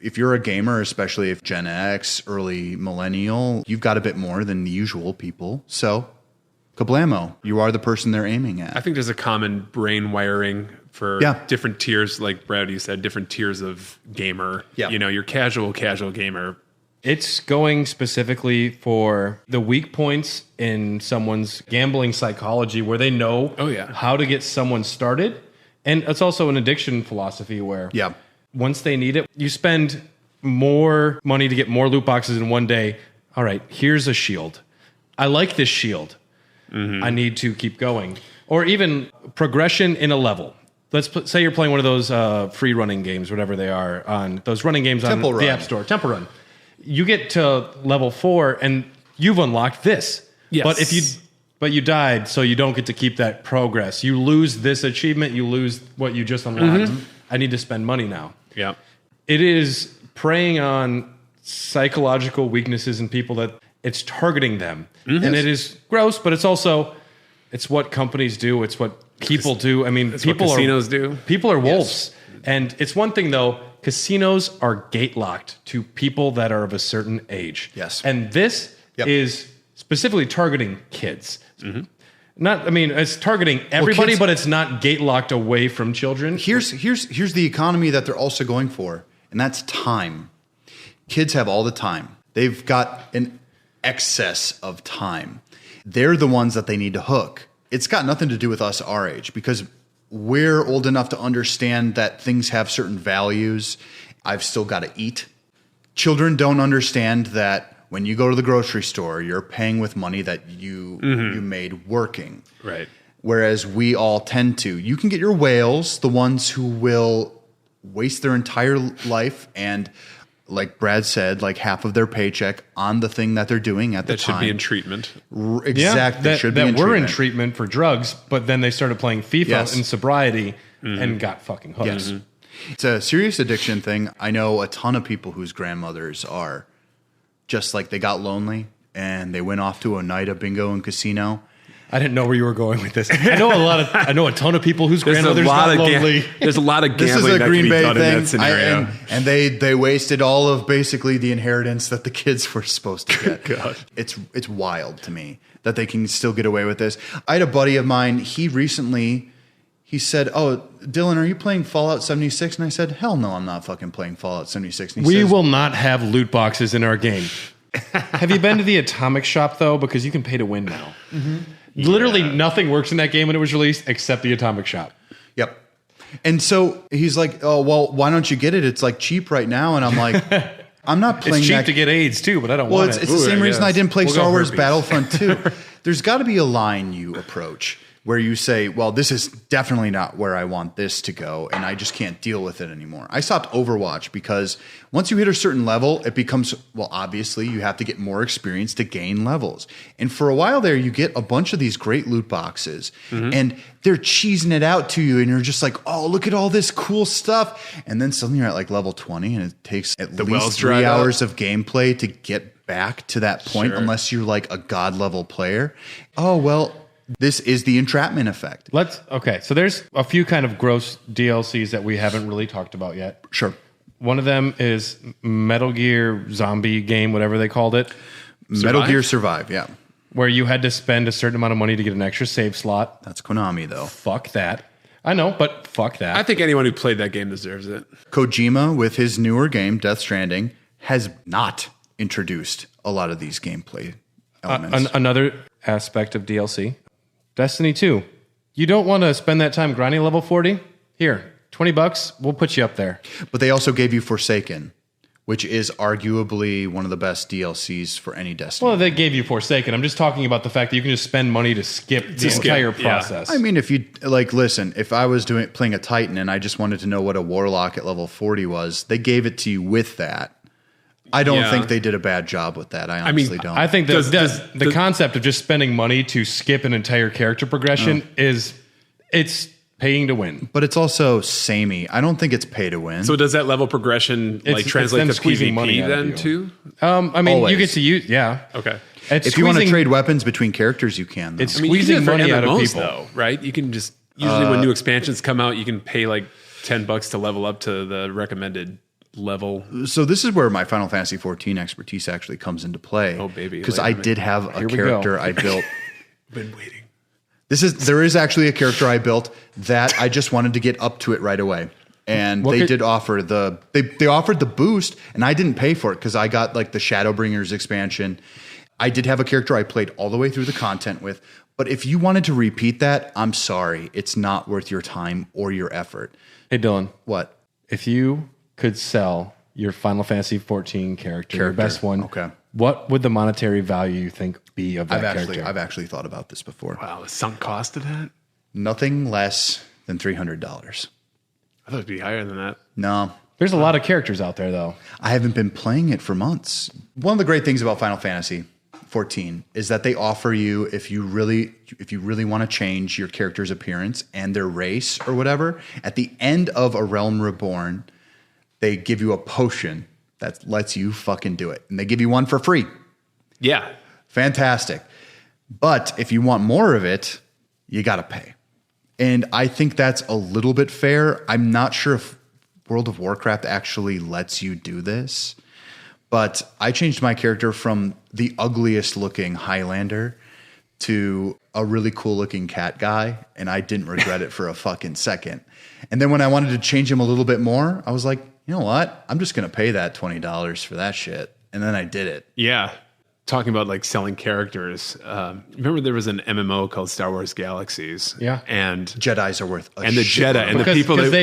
If you're a gamer, especially if Gen X, early millennial, you've got a bit more than the usual people. So, kablamo, you are the person they're aiming at. I think there's a common brain wiring for different tiers, like Brad, you said, different tiers of gamer. Yeah. You know, your casual gamer. It's going specifically for the weak points in someone's gambling psychology where they know how to get someone started. And it's also an addiction philosophy where once they need it, you spend more money to get more loot boxes in one day. All right, here's a shield. I like this shield. I need to keep going. Or even progression in a level. Say you're playing one of those free running games, whatever they are, on those running games on the App Store. Temple Run. You get to level 4 and you've unlocked this. Yes. But you died, so you don't get to keep that progress. You lose this achievement, you lose what you just unlocked. I need to spend money now. Yeah. It is preying on psychological weaknesses in people that it's targeting them. And it is gross, but it's also it's what companies do, it's what people do. I mean, people what casinos do. People are wolves. And it's one thing though, casinos are gate locked to people that are of a certain age. Yes. And this is specifically targeting kids. It's targeting everybody, but it's not gate locked away from children. Here's the economy that they're also going for, and that's time. Kids have all the time. They've got an excess of time. They're the ones that they need to hook. It's got nothing to do with us our age, because we're old enough to understand that things have certain values. I've still got to eat. Children don't understand that when you go to the grocery store, you're paying with money that you made working. Right. Whereas we all tend to. You can get your whales, the ones who will waste their entire life and, like Brad said, like half of their paycheck on the thing that they're doing at the time. That should be in treatment. Exactly. That were in treatment for drugs, but then they started playing FIFA in sobriety and got fucking hooked. Yes. It's a serious addiction thing. I know a ton of people whose grandmothers are just like they got lonely and they went off to a night of bingo and casino. I didn't know where you were going with this. I know a ton of people whose grandmothers got lonely. There's a lot of gambling this is a that Green can be Bay done thing. in that scenario. And they wasted all of basically the inheritance that the kids were supposed to get. God. It's wild to me that they can still get away with this. I had a buddy of mine, he said, "Oh, Dylan, are you playing Fallout 76?" And I said, "Hell no, I'm not fucking playing Fallout 76." And we will not have loot boxes in our game. Have you been to the Atomic Shop, though? Because you can pay to win now. Literally nothing works in that game when it was released except the Atomic Shop. Yep. And so he's like, "Oh, well, why don't you get it? It's like cheap right now." And I'm like, I'm not playing It's cheap to get AIDS, too, but I don't want it. It's the same reason I didn't play Star Wars herpes. Battlefront 2. There's got to be a line you approach where you say, well, this is definitely not where I want this to go, and I just can't deal with it anymore. I stopped Overwatch because once you hit a certain level, it becomes, well, obviously you have to get more experience to gain levels. And for a while there, you get a bunch of these great loot boxes, and they're cheesing it out to you, and you're just like, oh, look at all this cool stuff. And then suddenly you're at like level 20, and it takes at least 3 hours of gameplay to get back to that point, unless you're like a god level player. Oh, well, this is the entrapment effect. So there's a few kind of gross DLCs that we haven't really talked about yet. Sure. One of them is Metal Gear Zombie game, whatever they called it. Metal Gear Survive, yeah. Where you had to spend a certain amount of money to get an extra save slot. That's Konami, though. Fuck that. I know, but fuck that. I think anyone who played that game deserves it. Kojima, with his newer game, Death Stranding, has not introduced a lot of these gameplay elements. Another aspect of DLC, Destiny 2. You don't want to spend that time grinding level 40? Here, $20, we'll put you up there. But they also gave you Forsaken, which is arguably one of the best DLCs for any Destiny. Well, they gave you Forsaken. I'm just talking about the fact that you can just spend money to skip the entire process. I mean, if you listen, if I was playing a Titan and I just wanted to know what a Warlock at level 40 was, they gave it to you with that. I don't think they did a bad job with that. I honestly don't. I think the concept of just spending money to skip an entire character progression it's paying to win. But it's also samey. I don't think it's pay to win. So does that level progression translate to squeezing PvP money then too? I mean, Always. You get to use, Okay. If you want to trade weapons between characters, you can. Though. It's squeezing money out of people, though, right? You can just usually when new expansions come out, you can pay like $10 to level up to the recommended level. So this is where my Final Fantasy XIV expertise actually comes into play. Oh baby, because I did have a character I built. Been waiting. There is actually a character I built that I just wanted to get up to it right away, and did offer they offered the boost, and I didn't pay for it because I got like the Shadowbringers expansion. I did have a character I played all the way through the content with, but if you wanted to repeat that, I'm sorry, it's not worth your time or your effort. Hey Dylan, what if you could sell your Final Fantasy XIV character, your best one, What would the monetary value you think be of that character? I've actually thought about this before. Wow, the sunk cost of that? Nothing less than $300. I thought it'd be higher than that. No. There's a lot of characters out there, though. I haven't been playing it for months. One of the great things about Final Fantasy 14 is that they offer you, if you really want to change your character's appearance and their race or whatever, at the end of A Realm Reborn, they give you a potion that lets you fucking do it. And they give you one for free. Yeah. Fantastic. But if you want more of it, you got to pay. And I think that's a little bit fair. I'm not sure if World of Warcraft actually lets you do this. But I changed my character from the ugliest looking Highlander to a really cool looking cat guy. And I didn't regret it for a fucking second. And then when I wanted to change him a little bit more, I was like, you know what? I'm just going to pay that $20 for that shit. And then I did it. Yeah. Talking about like selling characters. Remember there was an MMO called Star Wars Galaxies. Yeah. And Jedis are worth a and the shit Jedi and the people because that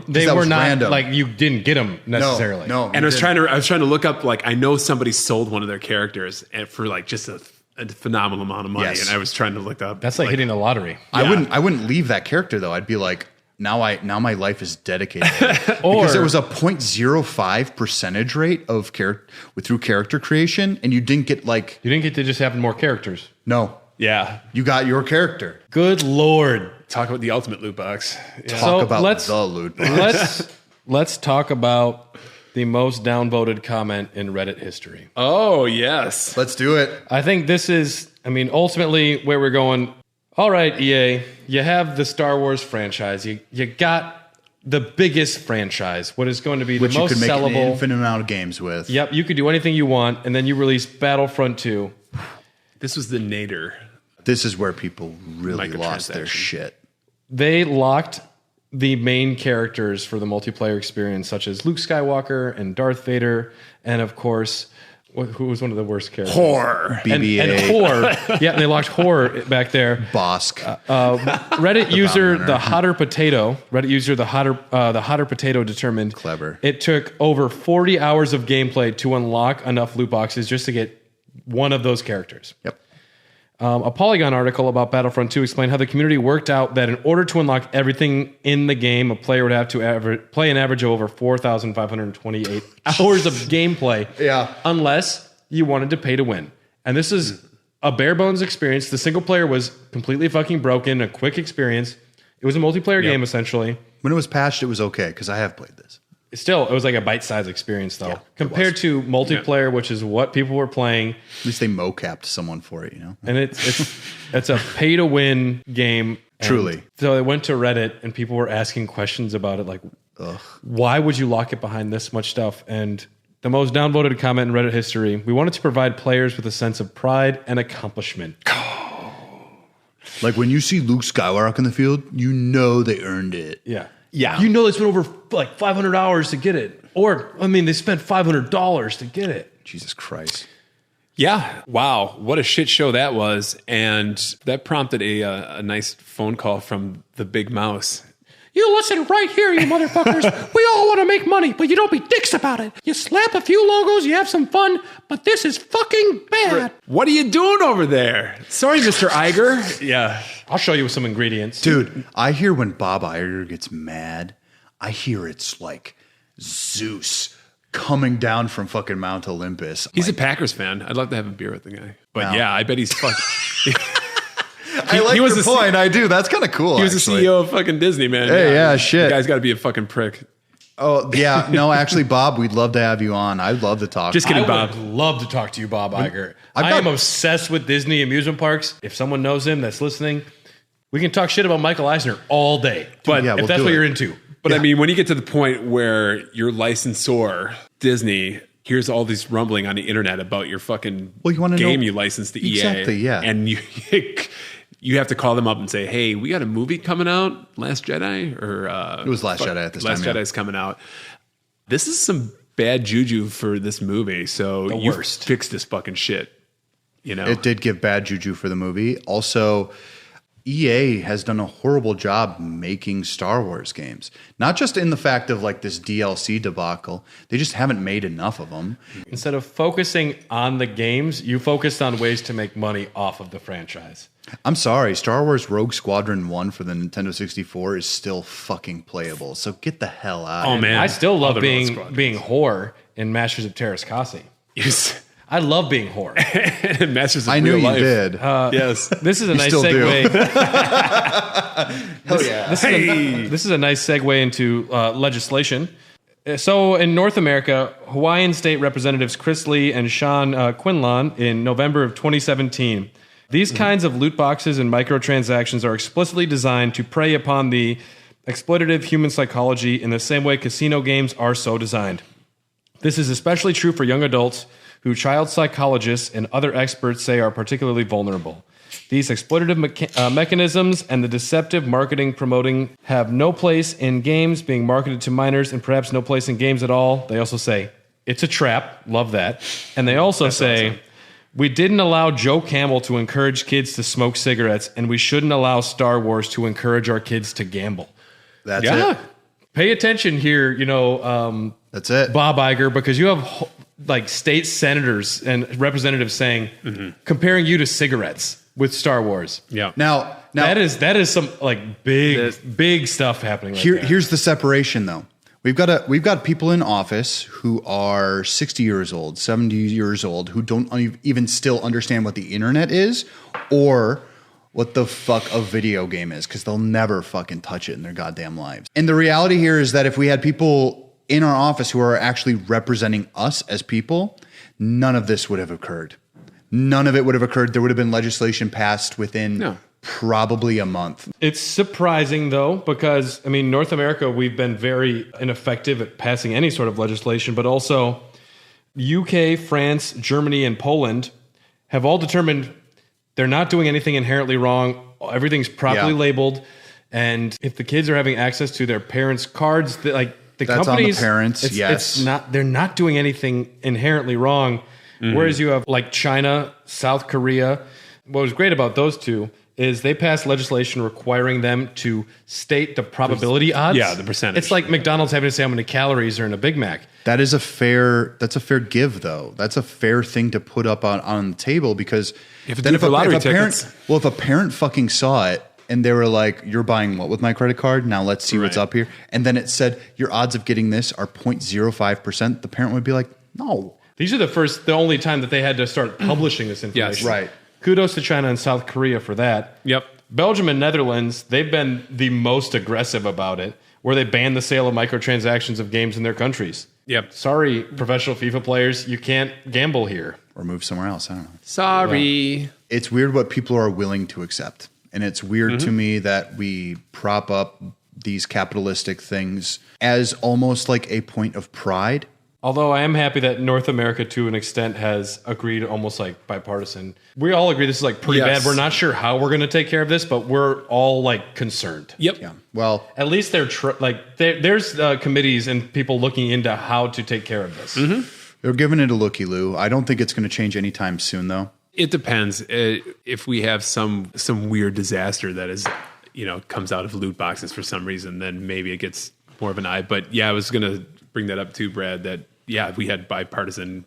they were not random. like you didn't get them necessarily. No. and I was trying to look up, like, I know somebody sold one of their characters for like just a phenomenal amount of money. Yes. And I was trying to look up. That's like hitting the lottery. I wouldn't leave that character though. I'd be like, now my life is dedicated. Because there was a 0.05 percentage rate of through character creation, and you didn't get to just have more characters. No. Yeah. You got your character. Good Lord. Talk about the ultimate loot box. Yeah. Talk about the loot box. Let's talk about the most downvoted comment in Reddit history. Oh, yes. Let's do it. I think this is, ultimately where we're going. All right, EA, you have the Star Wars franchise. You got the biggest franchise, what is going to be Which the most you could make sellable. an infinite amount of games with. Yep, you could do anything you want, and then you release Battlefront 2. This was the nadir. This is where people really lost their shit. They locked the main characters for the multiplayer experience, such as Luke Skywalker and Darth Vader, and of course, who was one of the worst characters? Horror. BB-8. And Horror. Yeah, and they locked Horror back there. Bosk. Reddit user the Hotter Potato. Reddit user the Hotter Potato determined Clever. It took over 40 hours of gameplay to unlock enough loot boxes just to get one of those characters. Yep. A Polygon article about Battlefront 2 explained how the community worked out that in order to unlock everything in the game, a player would have to play an average of over 4,528 hours of gameplay. Yeah. Unless you wanted to pay to win. And this is a bare bones experience. The single player was completely fucking broken, a quick experience. It was a multiplayer game, essentially. When it was patched, it was okay, because I have played this. Still, it was like a bite-sized experience, though. Yeah, compared to multiplayer, which is what people were playing. At least they mocapped someone for it, you know? And it's a pay-to-win game. Truly. So I went to Reddit, and people were asking questions about it, like, why would you lock it behind this much stuff? And the most downvoted comment in Reddit history, we wanted to provide players with a sense of pride and accomplishment. Like, when you see Luke Skywalker in the field, you know they earned it. Yeah. Yeah. You know they spent over like 500 hours to get it. Or, they spent $500 to get it. Jesus Christ. Yeah. Wow. What a shit show that was. And that prompted a nice phone call from the big mouse. You listen right here, you motherfuckers. We all want to make money, but you don't be dicks about it. You slap a few logos, you have some fun, but this is fucking bad. What are you doing over there? Sorry, Mr. Iger. Yeah. I'll show you some ingredients. Dude, I hear when Bob Iger gets mad, I hear it's like Zeus coming down from fucking Mount Olympus. He's a Packers fan. I'd love to have a beer with the guy. But yeah, I bet he's fucking... I like your point. I do. That's kind of cool. He was the CEO of fucking Disney, man. Hey, yeah, shit. The guy's got to be a fucking prick. Oh, yeah. No, actually, Bob, we'd love to have you on. I'd love to talk. Just kidding, Bob. I would love to talk to you, Bob Iger. I am obsessed with Disney amusement parks. If someone knows him that's listening, we can talk shit about Michael Eisner all day. But yeah, if that's what you're into. But I mean, when you get to the point where your licensor, Disney, here's all this rumbling on the internet about your fucking game you licensed to EA. Exactly, yeah. And you have to call them up and say, hey, we got a movie coming out, Last Jedi? Or it was Last Jedi at this time. Last Jedi's coming out. This is some bad juju for this movie. So you fix this fucking shit. You know? It did give bad juju for the movie. Also, EA has done a horrible job making Star Wars games. Not just in the fact of like this DLC debacle, they just haven't made enough of them. Instead of focusing on the games, you focused on ways to make money off of the franchise. I'm sorry, Star Wars Rogue Squadron 1 for the Nintendo 64 is still fucking playable, so get the hell out. Oh, man. I still love Other being Rogue whore in Masters of Terras Kasi. Yes. I love being whore. Masters of I knew Real you Life. did. Yes. This is a nice still do. segue. Hell yeah. This is a nice segue into legislation. So in North America, Hawaiian State Representatives Chris Lee and Sean Quinlan in November of 2017. These kinds of loot boxes and microtransactions are explicitly designed to prey upon the exploitative human psychology in the same way casino games are so designed. This is especially true for young adults who child psychologists and other experts say are particularly vulnerable. These exploitative mechanisms and the deceptive marketing promoting have no place in games being marketed to minors and perhaps no place in games at all. They also say, it's a trap. Love that. And they also say, awesome. We didn't allow Joe Camel to encourage kids to smoke cigarettes, and we shouldn't allow Star Wars to encourage our kids to gamble. That's it. Pay attention here, that's it. Bob Iger, because you have like state senators and representatives saying, comparing you to cigarettes with Star Wars. Yeah. Now that is some like big stuff happening. Here's the separation, though. We've got people in office who are 60 years old, 70 years old, who don't even still understand what the internet is or what the fuck a video game is, because they'll never fucking touch it in their goddamn lives. And the reality here is that if we had people in our office who are actually representing us as people, none of this would have occurred. None of it would have occurred. There would have been legislation passed within probably a month. It's surprising, though, because, I mean, North America, we've been very ineffective at passing any sort of legislation, but also UK, France, Germany, and Poland have all determined they're not doing anything inherently wrong. Everything's properly labeled. And if the kids are having access to their parents' cards, the That's companies, on the parents, it's not, they're not doing anything inherently wrong. Whereas you have like China, South Korea. What was great about those two is they passed legislation requiring them to state the probability odds. Yeah, the percentage. It's like McDonald's having to say how many calories are in a Big Mac. That's a fair give, though. That's a fair thing to put up on the table, because if a parent fucking saw it and they were like, you're buying what with my credit card? Now let's see what's up here. And then it said your odds of getting this are 0.05%. The parent would be like, no. These are the only time that they had to start publishing this information. Yes. Right. Kudos to China and South Korea for that. Yep. Belgium and Netherlands, they've been the most aggressive about it, where they ban the sale of microtransactions of games in their countries. Yep. Sorry, professional FIFA players, you can't gamble here. Or move somewhere else. I don't know. Sorry. Yeah. It's weird what people are willing to accept. And it's weird to me that we prop up these capitalistic things as almost like a point of pride. Although I am happy that North America, to an extent, has agreed almost like bipartisan. We all agree this is like pretty bad. We're not sure how we're going to take care of this, but we're all like concerned. Yep. Yeah. Well, at least there's committees and people looking into how to take care of this. They're giving it a looky-loo. I don't think it's going to change anytime soon, though. It depends. If we have some weird disaster that is, comes out of loot boxes for some reason, then maybe it gets more of an eye. But yeah, I was going to bring that up too, Brad, that we had bipartisan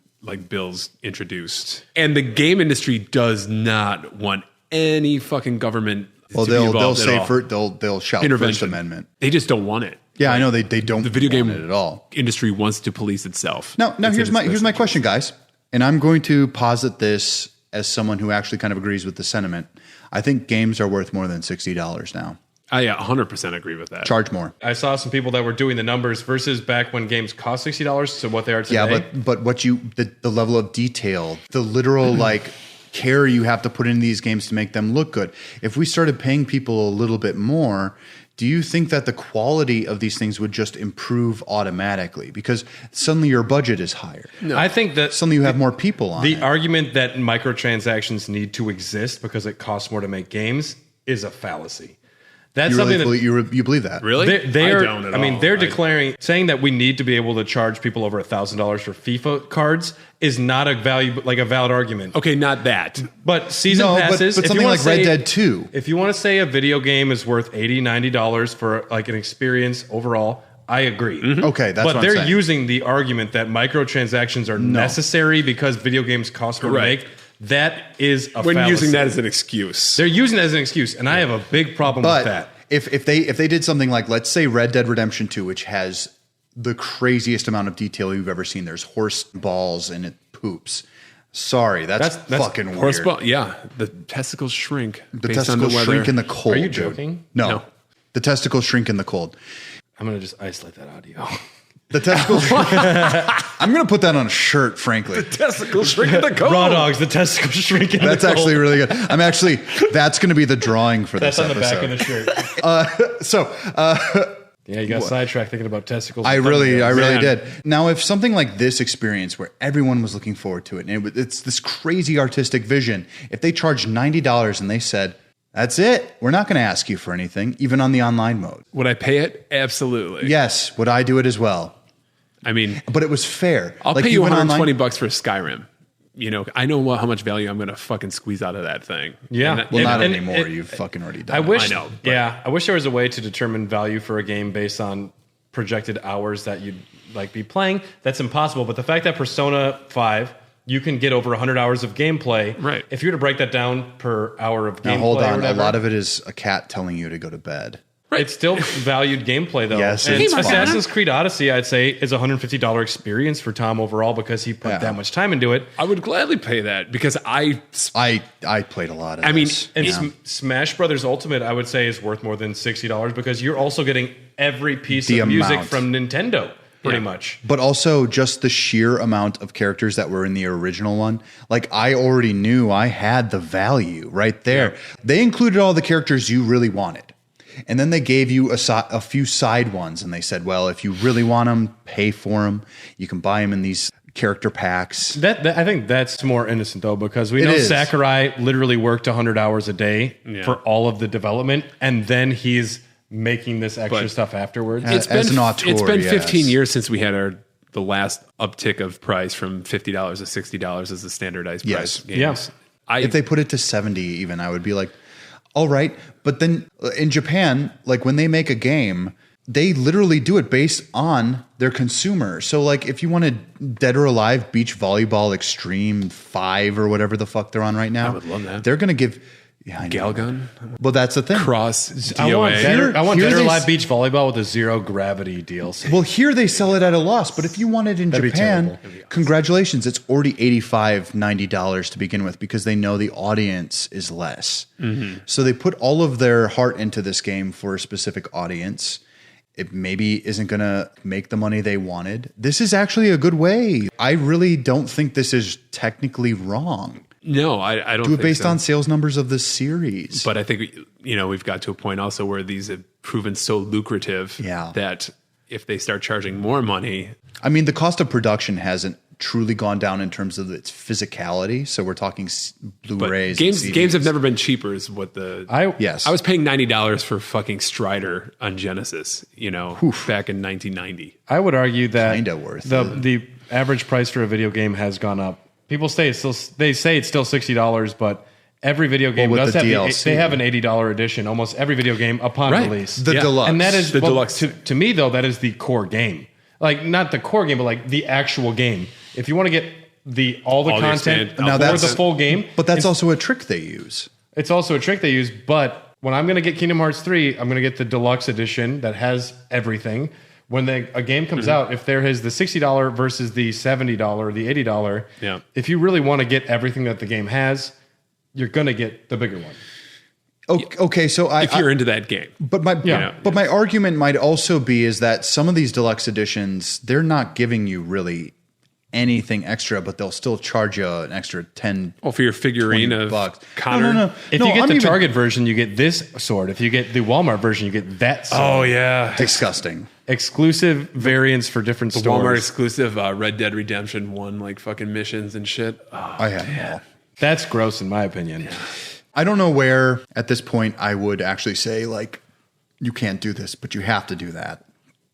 bills introduced, and the game industry does not want any fucking government. Well, they'll shout First Amendment. They just don't want it. Yeah, I know they don't. The video game want it at all. Industry wants to police itself. Now here's my question, guys, and I'm going to posit this as someone who actually kind of agrees with the sentiment. I think games are worth more than $60 now. I 100% agree with that. Charge more. I saw some people that were doing the numbers versus back when games cost $60 to what they are today. Yeah, but what the level of detail, the literal care you have to put in these games to make them look good. If we started paying people a little bit more, do you think that the quality of these things would just improve automatically because suddenly your budget is higher? No. I think that suddenly you have more people on the it. argument that microtransactions need to exist because it costs more to make games is a fallacy. That's you something really that you believe that. Really? They're, I don't at all. they're declaring, saying that we need to be able to charge people over $1,000 for FIFA cards is not a valid argument. Okay, not that. But season passes, but something like Red Dead 2. If you want to say a video game is worth $80, $90 for like an experience overall, I agree. Mm-hmm. Okay, that's but what they're I'm saying. using the argument that microtransactions are necessary because video games cost more to make. That is a When fallacy. using that as an excuse. They're using it as an excuse, and I have a big problem with that. If they did something like, let's say, Red Dead Redemption 2, which has the craziest amount of detail you've ever seen. There's horse balls and it poops. Sorry, that's fucking weird. Horse ball, yeah. The testicles shrink. The testicles shrink in the cold. Are you joking? No. The testicles shrink in the cold. I'm going to just isolate that audio. The testicles shrink. I'm going to put that on a shirt, frankly. The testicles shrink in the cold. Raw dogs, the testicles shrink in the cold. That's actually really good. That's going to be the drawing for this episode. That's on the back of the shirt. Yeah, you got sidetracked thinking about testicles. I really did. Now, if something like this experience where everyone was looking forward to it, and it's this crazy artistic vision, if they charged $90 and they said, that's it, we're not going to ask you for anything, even on the online mode. Would I pay it? Absolutely. Yes. Would I do it as well? I mean, but it was fair. I'll pay you $120 for Skyrim. You know, I know how much value I'm going to fucking squeeze out of that thing. Yeah. Not anymore. You've fucking already done it. I know. I wish there was a way to determine value for a game based on projected hours that you'd like be playing. That's impossible. But the fact that Persona 5, you can get over 100 hours of gameplay. Right. If you were to break that down per hour of gameplay. Now hold on. A lot of it is a cat telling you to go to bed. Right. It's still valued gameplay, though. Yes, and it's Assassin's Creed Odyssey, I'd say, is a $150 experience for Tom overall because he put that much time into it. I would gladly pay that because I played a lot of this. And Smash Brothers Ultimate, I would say, is worth more than $60 because you're also getting every piece of music from Nintendo, pretty much. But also just the sheer amount of characters that were in the original one. Like, I already knew I had the value right there. Yeah. They included all the characters you really wanted. And then they gave you a few side ones, and they said, well, if you really want them, pay for them. You can buy them in these character packs. I think that's more innocent, though, because we know Sakurai literally worked 100 hours a day for all of the development, and then he's making this extra stuff afterwards. It's been 15 years since we had the last uptick of price from $50 to $60 as the standardized price games. Yes. If they put it to 70 even, I would be like, all right. But then in Japan, like when they make a game, they literally do it based on their consumer. So like if you wanted Dead or Alive Beach Volleyball Extreme 5 or whatever the fuck they're on right now, I would love that. They're going to give... Yeah, Galgun. Well, that's the thing. Cross DOA. I want Dead or Alive Beach Volleyball with a zero gravity DLC. Well, here they sell it at a loss, but if you want it in Japan, congratulations, it's already $85, $90 to begin with because they know the audience is less. Mm-hmm. So they put all of their heart into this game for a specific audience. It maybe isn't going to make the money they wanted. This is actually a good way. I really don't think this is technically wrong. No, I don't do it think based so. on sales numbers of the series. But I think, we've got to a point also where these have proven so lucrative that if they start charging more money. I mean, the cost of production hasn't truly gone down in terms of its physicality. So we're talking Blu-rays. Games have never been cheaper is what I was paying $90 for fucking Strider on Genesis, back in 1990. I would argue that kinda worth the average price for a video game has gone up. People say it's still $60, but every video game does have they have an $80 edition. Almost every video game upon release, the deluxe, and that is the deluxe. To me, though, that is the core game. Like not the core game, but like the actual game. If you want to get all the content for the full game, but that's also a trick they use. It's also a trick they use. But when I'm going to get Kingdom Hearts 3, I'm going to get the deluxe edition that has everything. When a game comes out, if there is the $60 versus the $70, the $80, if you really want to get everything that the game has, you're going to get the bigger one. Okay, so if you're into that game. But my argument might also be is that some of these deluxe editions, they're not giving you really anything extra, but they'll still charge you an extra $10. Oh, for your figurine of bucks. Connor. No. If you get the Target version, you get this sword. If you get the Walmart version, you get that sword. Oh yeah, disgusting. Exclusive variants for different stores. Walmart exclusive Red Dead Redemption 1 like fucking missions and shit. Oh, I have them all. That's gross in my opinion. I don't know where at this point I would actually say like you can't do this, but you have to do that.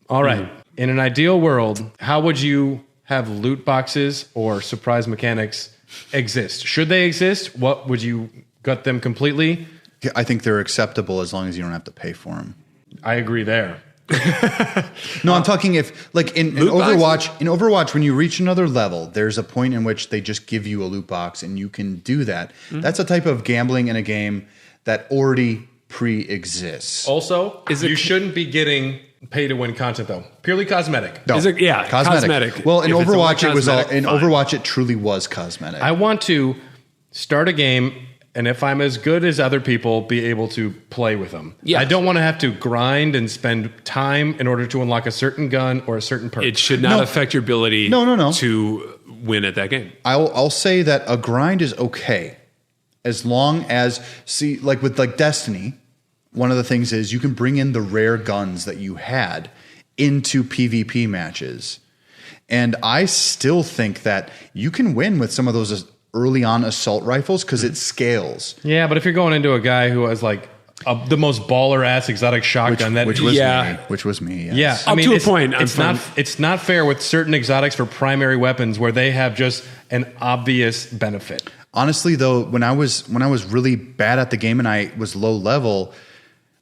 All right. In an ideal world, how would you have loot boxes or surprise mechanics exist? Should they exist? What would you gut them completely? I think they're acceptable as long as you don't have to pay for them. I agree there. No, I'm talking if, like in Overwatch. In Overwatch, when you reach another level, there's a point in which they just give you a loot box, and you can do that. Mm-hmm. That's a type of gambling in a game that already pre-exists. Also, you shouldn't be getting pay-to-win content though. Purely cosmetic. No. Cosmetic. Well, in Overwatch, Overwatch, it truly was cosmetic. I want to start a game, and if I'm as good as other people, be able to play with them. Yes. I don't want to have to grind and spend time in order to unlock a certain gun or a certain perk. It should not affect your ability to win at that game. I'll say that a grind is okay. As long as, like with Destiny, one of the things is you can bring in the rare guns that you had into PvP matches. And I still think that you can win with some of those early on assault rifles because it scales. Yeah, but if you're going into a guy who has like the most baller ass exotic shotgun, which was me. Yes. Yeah, up to a point. It's not fair with certain exotics for primary weapons where they have just an obvious benefit. Honestly, though, when I was really bad at the game and I was low level,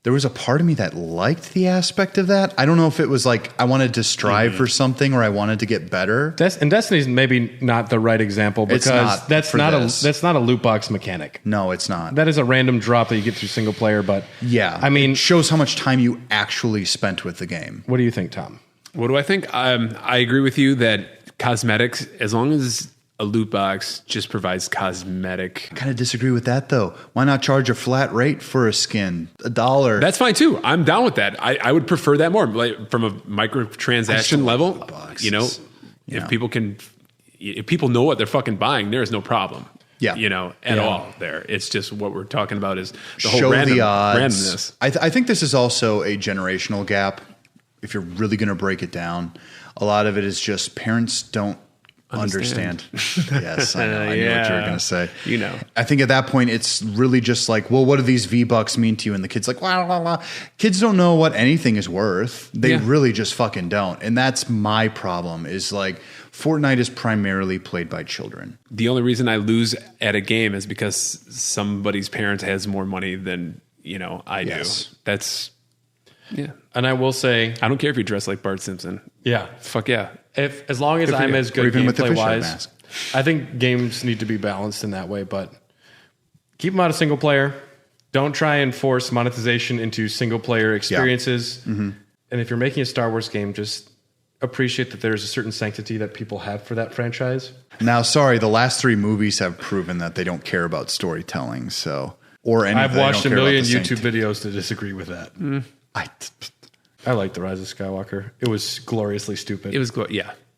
there was a part of me that liked the aspect of that. I don't know if it was like I wanted to strive for something or I wanted to get better. And Destiny's maybe not the right example because that's not a loot box mechanic. No, it's not. That is a random drop that you get through single player. But yeah, I mean, it shows how much time you actually spent with the game. What do you think, Tom? What do I think? I agree with you that cosmetics, as long as a loot box just provides cosmetic. I kind of disagree with that, though. Why not charge a flat rate for a skin? $1. That's fine, too. I'm down with that. I would prefer that more. Like, from a microtransaction level, if people know what they're fucking buying, there is no problem. Yeah. At all there. It's just what we're talking about is the whole Show the odds. randomness. I think this is also a generational gap. If you're really going to break it down, a lot of it is just parents don't understand. Yes, I know. I knew what you were going to say. I think at that point, it's really just like, well, what do these V-Bucks mean to you? And the kid's like, blah, blah, blah. Kids don't know what anything is worth. They really just fucking don't. And that's my problem is like Fortnite is primarily played by children. The only reason I lose at a game is because somebody's parent has more money than, I do. That's... Yeah. And I will say, I don't care if you dress like Bart Simpson. Yeah. Fuck yeah. As long as I'm as good gameplay-wise, I think games need to be balanced in that way, but keep them out of single player. Don't try and force monetization into single-player experiences. Yeah. Mm-hmm. And if you're making a Star Wars game, just appreciate that there's a certain sanctity that people have for that franchise. Now, sorry, the last 3 movies have proven that they don't care about storytelling, I've watched a million YouTube videos to disagree with that. Mm. I like The Rise of Skywalker. It was gloriously stupid. It was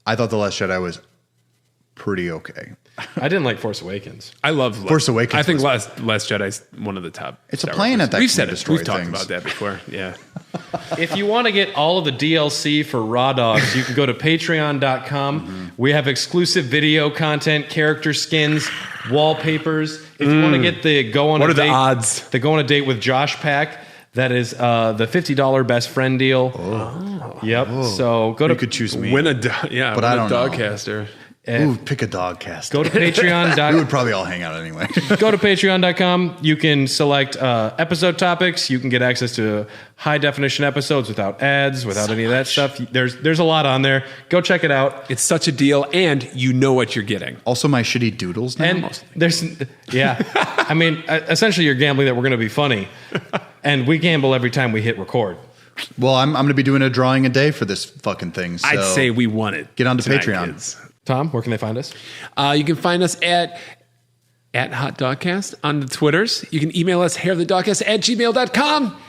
I thought The Last Jedi was pretty okay. I didn't like Force Awakens. I love Force Awakens. I think Last Jedi's one of the top. It's a plan at that. We've said it. We've talked about that before. Yeah. If you want to get all of the DLC for Raw Dogs, you can go to patreon.com. Mm-hmm. We have exclusive video content, character skins, wallpapers. If you want to get the go on a date with Josh pack, that is the $50 best friend deal. Oh. Yep. Oh. So go to... You could choose me. Win a dogcaster. Ooh, pick a dogcaster. Go to Patreon. We would probably all hang out anyway. Go to Patreon.com. You can select episode topics. You can get access to high-definition episodes without ads, without any of that stuff. There's a lot on there. Go check it out. It's such a deal, and you know what you're getting. Also, my shitty doodles now. And there's... Yeah. I mean, essentially, you're gambling that we're going to be funny. And we gamble every time we hit record. Well, I'm going to be doing a drawing a day for this fucking thing. So I'd say we won it. Get onto tonight, Patreon. Kids. Tom, where can they find us? You can find us at Hot Dogcast on the Twitters. You can email us hairofthedogcast@gmail.com.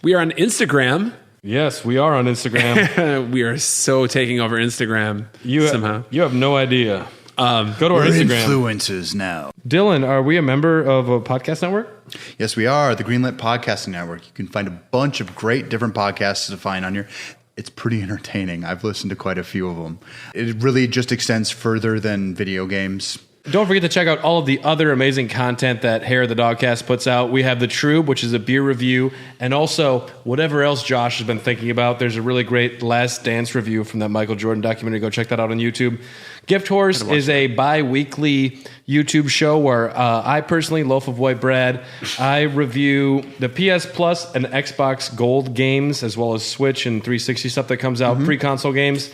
We are on Instagram. Yes, we are on Instagram. We are so taking over Instagram somehow. You have no idea. Go to our Instagram. Influencers now. Dylan, are we a member of a podcast network? Yes, we are. The Greenlit Podcasting Network. You can find a bunch of great different podcasts to find on here. It's pretty entertaining. I've listened to quite a few of them. It really just extends further than video games. Don't forget to check out all of the other amazing content that Hair of the Dogcast puts out. We have The Trube, which is a beer review, and also whatever else Josh has been thinking about. There's a really great Last Dance review from that Michael Jordan documentary. Go check that out on YouTube. Gift Horse is a bi-weekly YouTube show where I personally, Loaf of White Brad, I review the PS Plus and Xbox Gold games, as well as Switch and 360 stuff that comes out, pre-console games.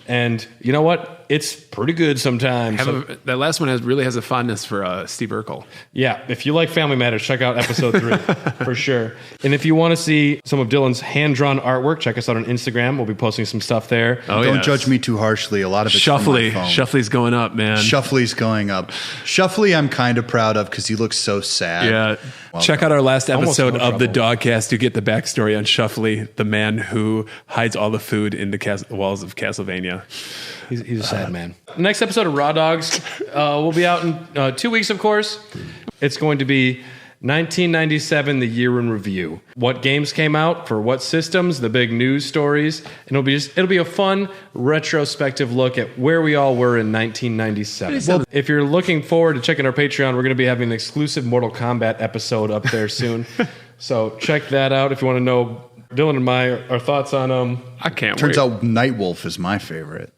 And you know what? It's pretty good sometimes. That last one really has a fondness for Steve Urkel. Yeah, if you like Family Matters, check out episode 3 for sure. And if you want to see some of Dylan's hand-drawn artwork, check us out on Instagram. We'll be posting some stuff there. Don't judge me too harshly. A lot of it's Shuffly. Shuffly's going up, man. Shuffly's going up. Shuffly I'm kind of proud of because he looks so sad. Yeah. Well, check out our last episode of the Dogcast to get the backstory on Shuffly, the man who hides all the food in the walls of Castlevania. He's a sad man. The next episode of Raw Dogs will be out in 2 weeks, of course. It's going to be 1997, the year in review. What games came out for what systems, the big news stories, and it'll be a fun retrospective look at where we all were in 1997. Well, if you're looking forward to checking our Patreon, we're going to be having an exclusive Mortal Kombat episode up there soon. So check that out if you want to know Dylan and our thoughts on I can't Turns wait. out Nightwolf is my favorite.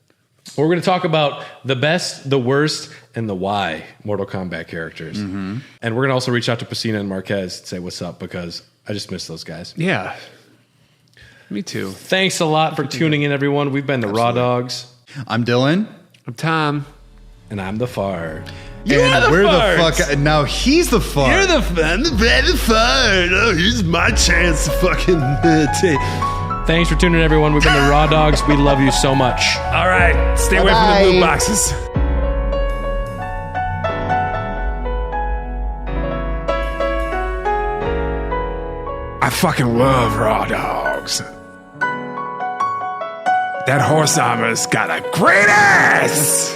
We're going to talk about the best, the worst, and the why Mortal Kombat characters. And we're going to also reach out to Pacina and Marquez and say what's up because I just miss those guys. Yeah. Me too. Thanks a lot for tuning in, everyone. We've been the Raw Dogs. I'm Dylan. I'm Tom. And I'm the Fart. We're the fuck. Now he's the fart. I'm the fart. Oh, here's my chance to fucking take. Thanks for tuning in, everyone. We've been the Raw Dogs. We love you so much. All right, stay away from the blue boxes. I fucking love Raw Dogs. That horse armor's got a great ass.